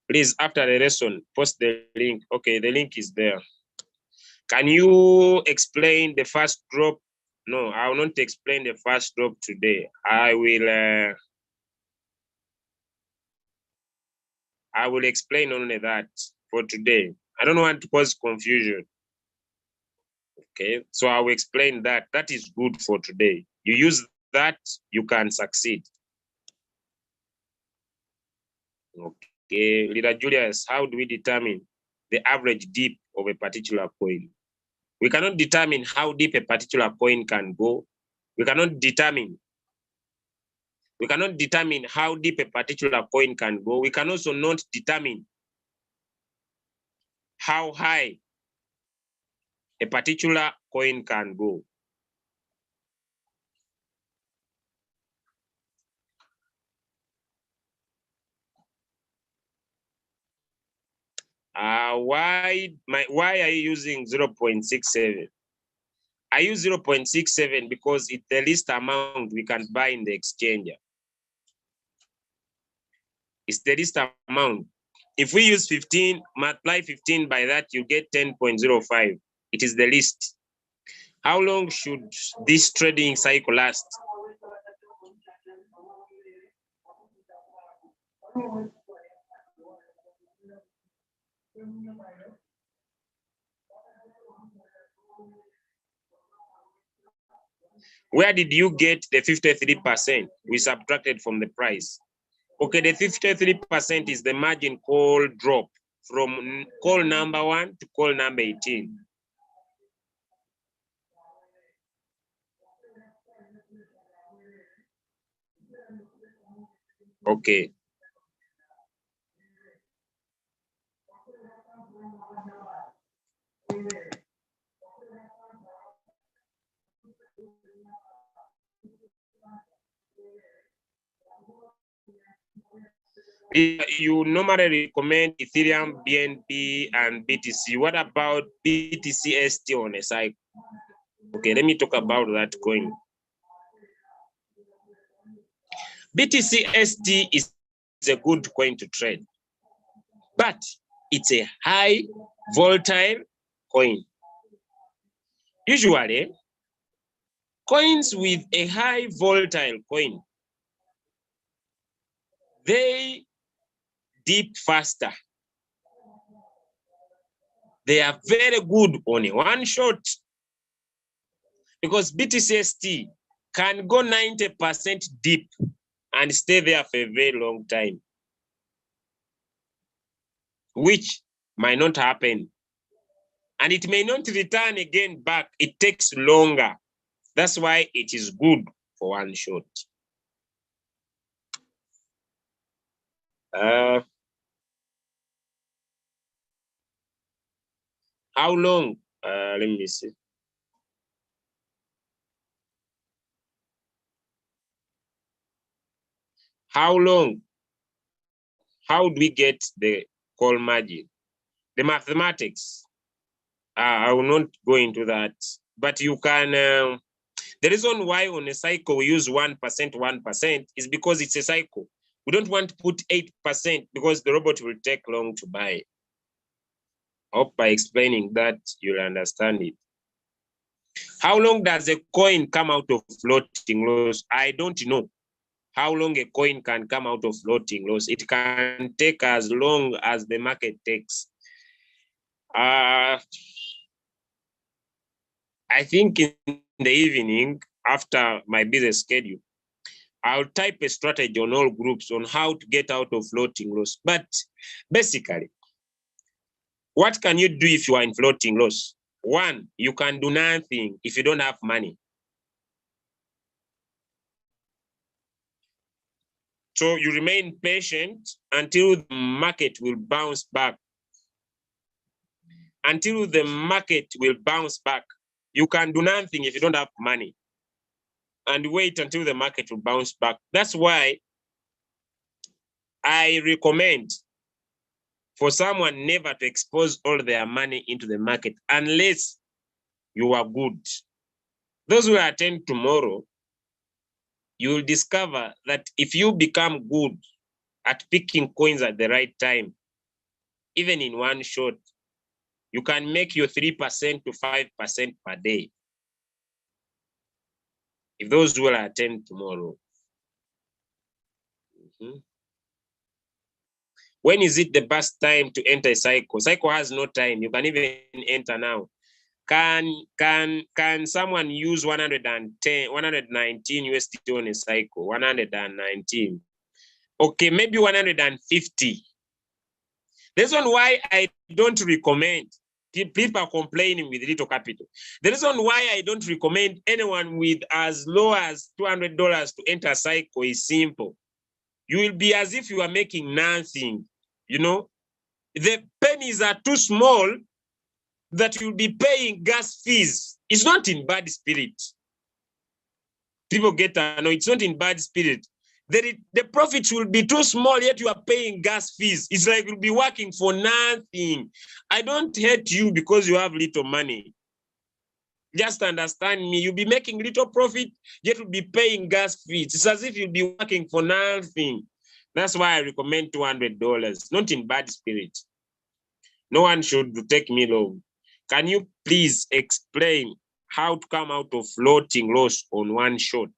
Please, after the lesson, post the link. Okay, the link is there. Can you explain the first drop? No, I will not explain the first drop today. I will explain only that for today. I don't want to cause confusion. Okay, so I will explain that. That is good for today. You use that, you can succeed. Okay, Leader Julius, how do we determine the average dip of a particular coin? We cannot determine how deep a particular coin can go. We cannot determine how deep a particular coin can go. We can also not determine how high a particular coin can go. Why are you using 0.67? I use 0.67 because it's the least amount we can buy in the exchanger. It's the least amount. If we use 15, multiply 15 by that, you get 10.05. It is the least. How long should this trading cycle last? Where did you get the 53% we subtracted from the price? Okay, the 53% is the margin call drop from call number 1 to call number 18. Okay. You normally recommend Ethereum, BNB, and BTC. What about BTCST on a cycle? Okay, let me talk about that coin. BTCST is a good coin to trade, but it's a high volatile coin. Usually, coins with a high volatile coin, they dip faster. They are very good on a one shot because BTCST can go 90% deep and stay there for a very long time, which might not happen. And it may not return again back. It takes longer. That's why it is good for one shot. How long? Let me see. How long? How do we get the call margin? The mathematics. I will not go into that, but you can. The reason why on a cycle we use 1% is because it's a cycle. We don't want to put 8% because the robot will take long to buy. I hope by explaining that you'll understand it. How long does a coin come out of floating loss? I don't know how long a coin can come out of floating loss. It can take as long as the market takes. I think in the evening, after my business schedule, I'll type a strategy on all groups on how to get out of floating loss. But basically, What can you do if you are in floating loss? One, you can do nothing if you don't have money. So you remain patient until the market will bounce back. Until the market will bounce back. You can do nothing if you don't have money. And wait until the market will bounce back. That's why I recommend for someone never to expose all their money into the market unless you are good. Those who attend tomorrow, you will discover that if you become good at picking coins at the right time, even in one shot, you can make your 3% to 5% per day. If those will attend tomorrow. When is it the best time to enter a cycle? Cycle has no time. You can even enter now. Can someone use 119 USDT on a cycle? 119. Okay, maybe 150. The reason why I don't recommend, people are complaining with little capital. The reason why I don't recommend anyone with as low as $200 to enter a cycle is simple. You will be as if you are making nothing, you know? The pennies are too small that you'll be paying gas fees. It's not in bad spirit. People get annoyed. It's not in bad spirit. The profits will be too small, yet you are paying gas fees. It's like you'll be working for nothing. I don't hate you because you have little money. Just understand me. You'll be making little profit, yet you'll be paying gas fees. It's as if you'll be working for nothing. That's why I recommend $200, not in bad spirit. No one should take me long. Can you please explain how to come out of floating loss on one shot?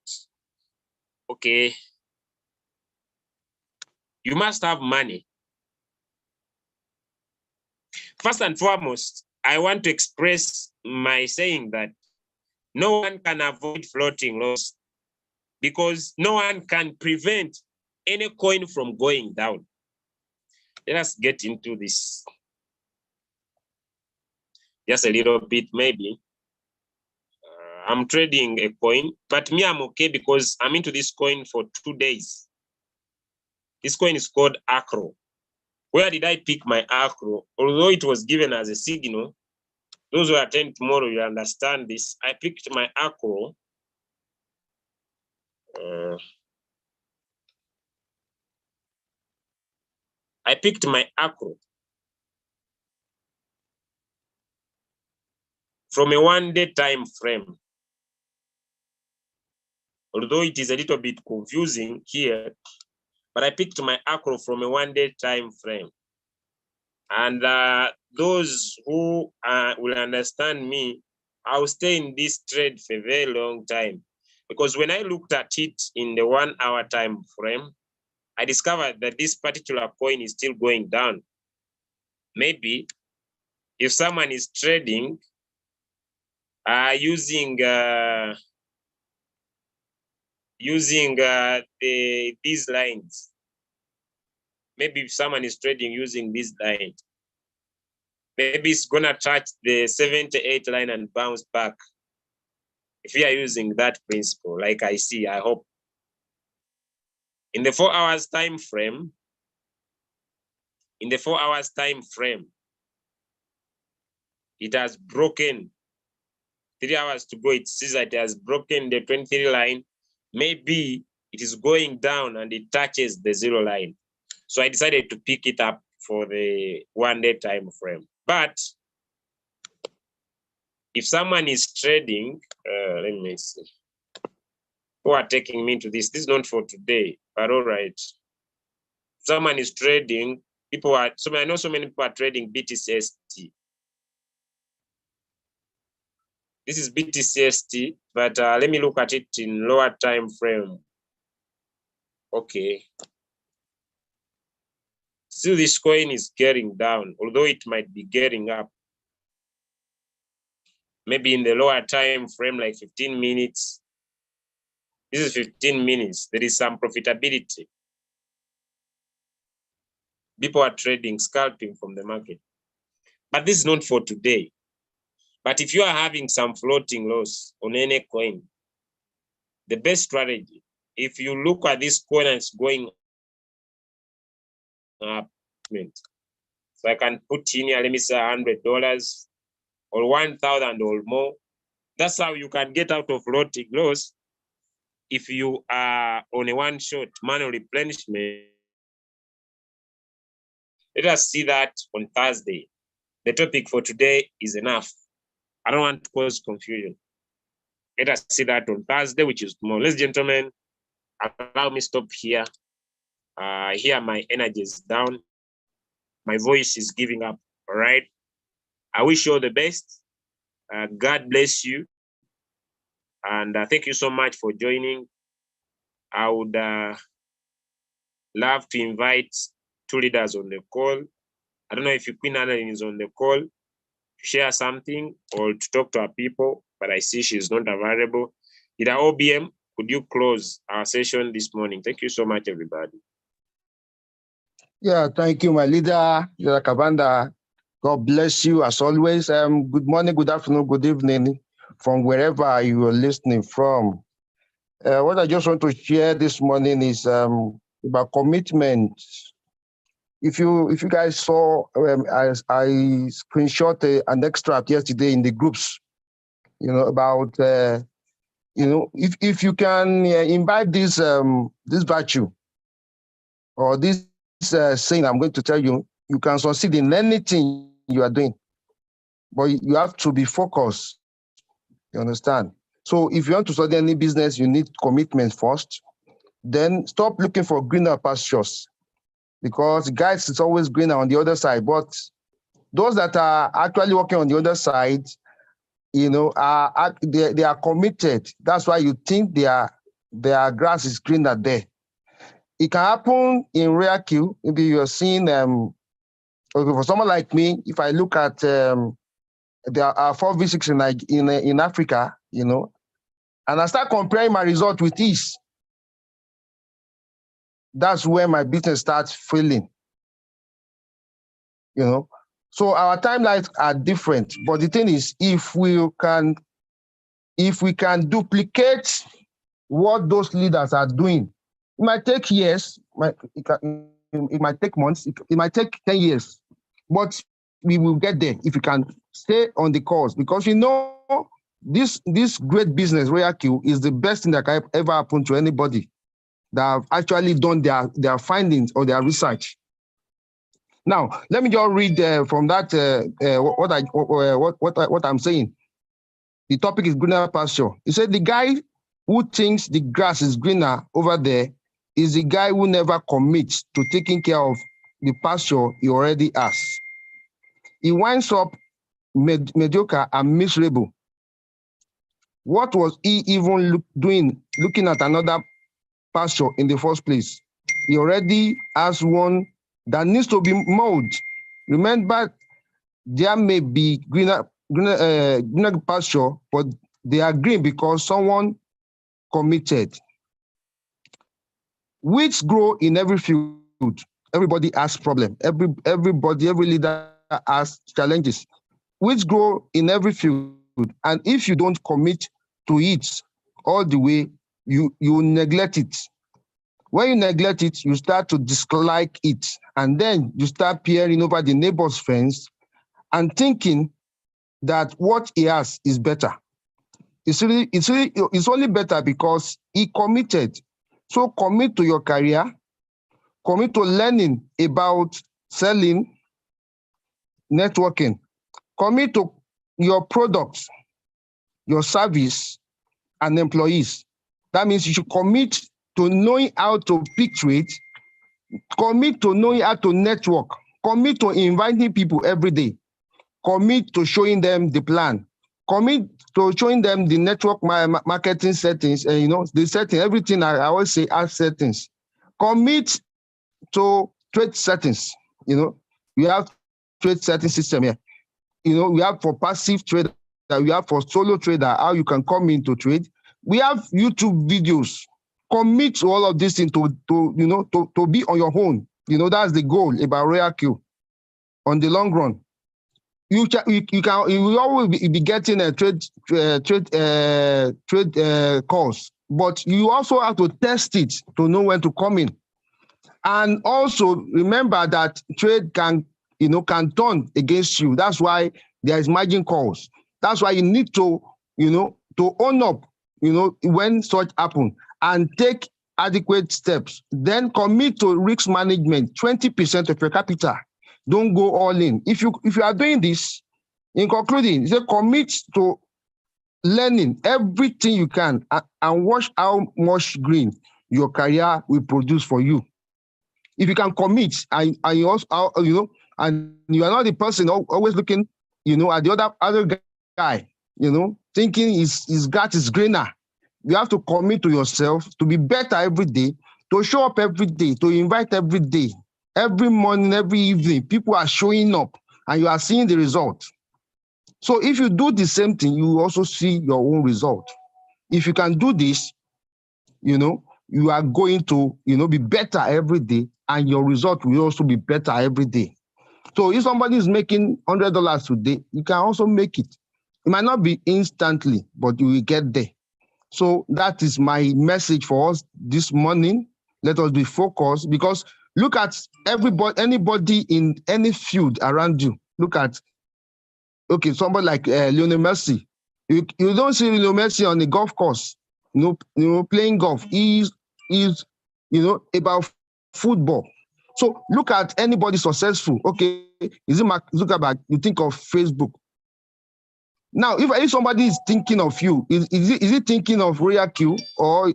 Okay. You must have money. First and foremost, I want to express my saying that no one can avoid floating loss because no one can prevent any coin from going down. Let us get into this. Just a little bit, maybe. I'm trading a coin, but me, I'm okay because I'm into this coin for 2 days. This coin is called Acro. Where did I pick my Acro? Although it was given as a signal, those who attend tomorrow, you understand this. I picked my Acro. I picked my Acro from a 1-day time frame. Although it is a little bit confusing here, but I picked my Acro from a 1-day time frame. And those who will understand me, I'll stay in this trade for a very long time. Because when I looked at it in the 1-hour time frame, I discovered that this particular coin is still going down. Maybe if someone is trading using these lines, maybe if someone is trading using this line, maybe it's gonna touch the 78 line and bounce back. If you are using that principle, like I see, I hope. In the 4 hours time frame, it has broken 3 hours to go. It says that it has broken the 23 line. Maybe it is going down and it touches the 0 line. So I decided to pick it up for the 1-day time frame. But if someone is trading, let me see. Who are taking me to this? This is not for today, but all right. Someone is trading. I know so many people are trading BTCST. This is BTCST, but let me look at it in lower time frame. Okay. Still, this coin is getting down, although it might be getting up. Maybe in the lower time frame, like 15 minutes. This is 15 minutes. There is some profitability. People are trading, scalping from the market. But this is not for today. But if you are having some floating loss on any coin, the best strategy, if you look at this coin and it's going up, so I can put in here, let me say $100 or 1,000 or more. That's how you can get out of floating loss if you are on a one-shot manual replenishment. Let us see that on Thursday. The topic for today is enough. I don't want to cause confusion. Let us see that on Thursday, which is tomorrow. Ladies and gentlemen, allow me stop here. Here my energy is down. My voice is giving up, all right? I wish you all the best. God bless you. And thank you so much for joining. I would love to invite two leaders on the call. I don't know if Queen Annalyn is on the call to share something or to talk to our people, but I see she's not available. Leader OBM, could you close our session this morning? Thank you so much, everybody. Yeah, thank you, my leader, Leader Kabanda. God bless you as always. Good morning, good afternoon, good evening from wherever you are listening from. What I just want to share this morning is about commitment. If you guys saw, I screenshot an extract yesterday in the groups, about if you can imbibe this this virtue or this saying I'm going to tell you, you can succeed in anything you are doing, but you have to be focused. You understand? So if you want to study any business, you need commitment first. Then stop looking for greener pastures, because guys, it's always greener on the other side. But those that are actually working on the other side, they are committed. That's why you think their grass is greener there. It can happen in rare queue. Maybe you're seeing for someone like me, if I look at there are 4 V6 in Africa, and I start comparing my result with this, that's where my business starts failing. So our timelines are different, but the thing is, if we can duplicate what those leaders are doing, it might take years, it might take months, it might take 10 years, but we will get there if we can stay on the course, because this great business, Royal Q, is the best thing that can ever happen to anybody that have actually done their findings or their research. Now, let me just read from that what I'm saying. The topic is greener pasture. He said the guy who thinks the grass is greener over there is the guy who never commits to taking care of the pasture he already has. He winds up mediocre and miserable. What was he even looking at another pasture in the first place? He already has one that needs to be mowed. Remember, there may be greener pasture, but they are green because someone committed. Weeds grow in every field. Everybody has problem. Every leader has challenges. Weeds grow in every field, and if you don't commit to it all the way, you neglect it. When you neglect it, you start to dislike it, and then you start peering over the neighbor's fence and thinking that what he has is better. It's only better because he committed. So commit to your career, commit to learning about selling, networking, commit to your products, your service, and employees. That means you should commit to knowing how to pick trades, commit to knowing how to network, commit to inviting people every day, commit to showing them the plan, commit to showing them the network marketing settings, the setting, everything I always say as settings. Commit to trade settings. We have trade setting system here. We have for passive trader, we have for solo trader, how you can come into trade. We have YouTube videos. Commit to all of this thing to be on your own. That's the goal about Royal Q on the long run. you will always be getting a trade calls, but you also have to test it to know when to come in. And also remember that trade can turn against you. That's why there is margin calls. That's why you need to own up, when such happen, and take adequate steps. Then commit to risk management, 20% of your capital. Don't go all in. If you are doing this, in concluding, commit to learning everything you can and watch how much green your career will produce for you. If you can commit and you also, and you are not the person always looking, at the other guy, thinking his grass is greener. You have to commit to yourself to be better every day, to show up every day, to invite every day, every morning, every evening. People are showing up and you are seeing the result. So if you do the same thing, you also see your own result. If you can do this, you are going to, be better every day, and your result will also be better every day. So if somebody is making $100 today, you can also make it. It might not be instantly, but you will get there. So that is my message for us this morning. Let us be focused, because look at anybody in any field around you. Look at, somebody like Lionel Messi. You don't see Lionel Messi on the golf course, playing golf. He's about football. So look at anybody successful. Okay, is it Mark Zuckerberg? You think of Facebook. Now, if somebody is thinking of you, is he thinking of Royal Q, or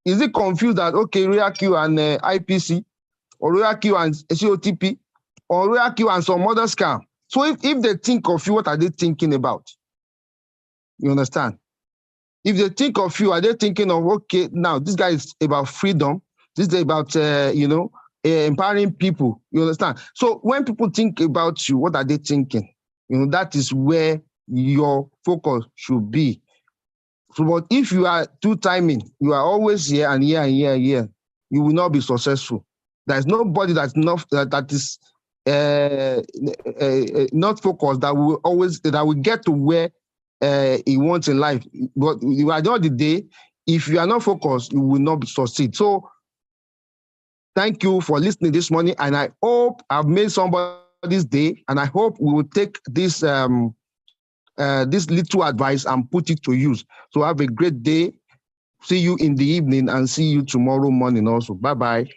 is he confused that, Royal Q and IPC, or Royal Q and COTP, or Royal Q and some other scam? So if they think of you, what are they thinking about? You understand? If they think of you, are they thinking of, now this guy is about freedom, this is about, empowering people, you understand? So when people think about you, what are they thinking? That is where your focus should be. So, but if you are two-timing, you are always here and here and here and here, you will not be successful. There's nobody that is not focused that will get to where he wants in life. But at the end of the day, if you are not focused, you will not succeed. So thank you for listening this morning, and I hope I've made somebody's day, and I hope we will take this this little advice and put it to use. So have a great day. See you in the evening and see you tomorrow morning also. Bye-bye.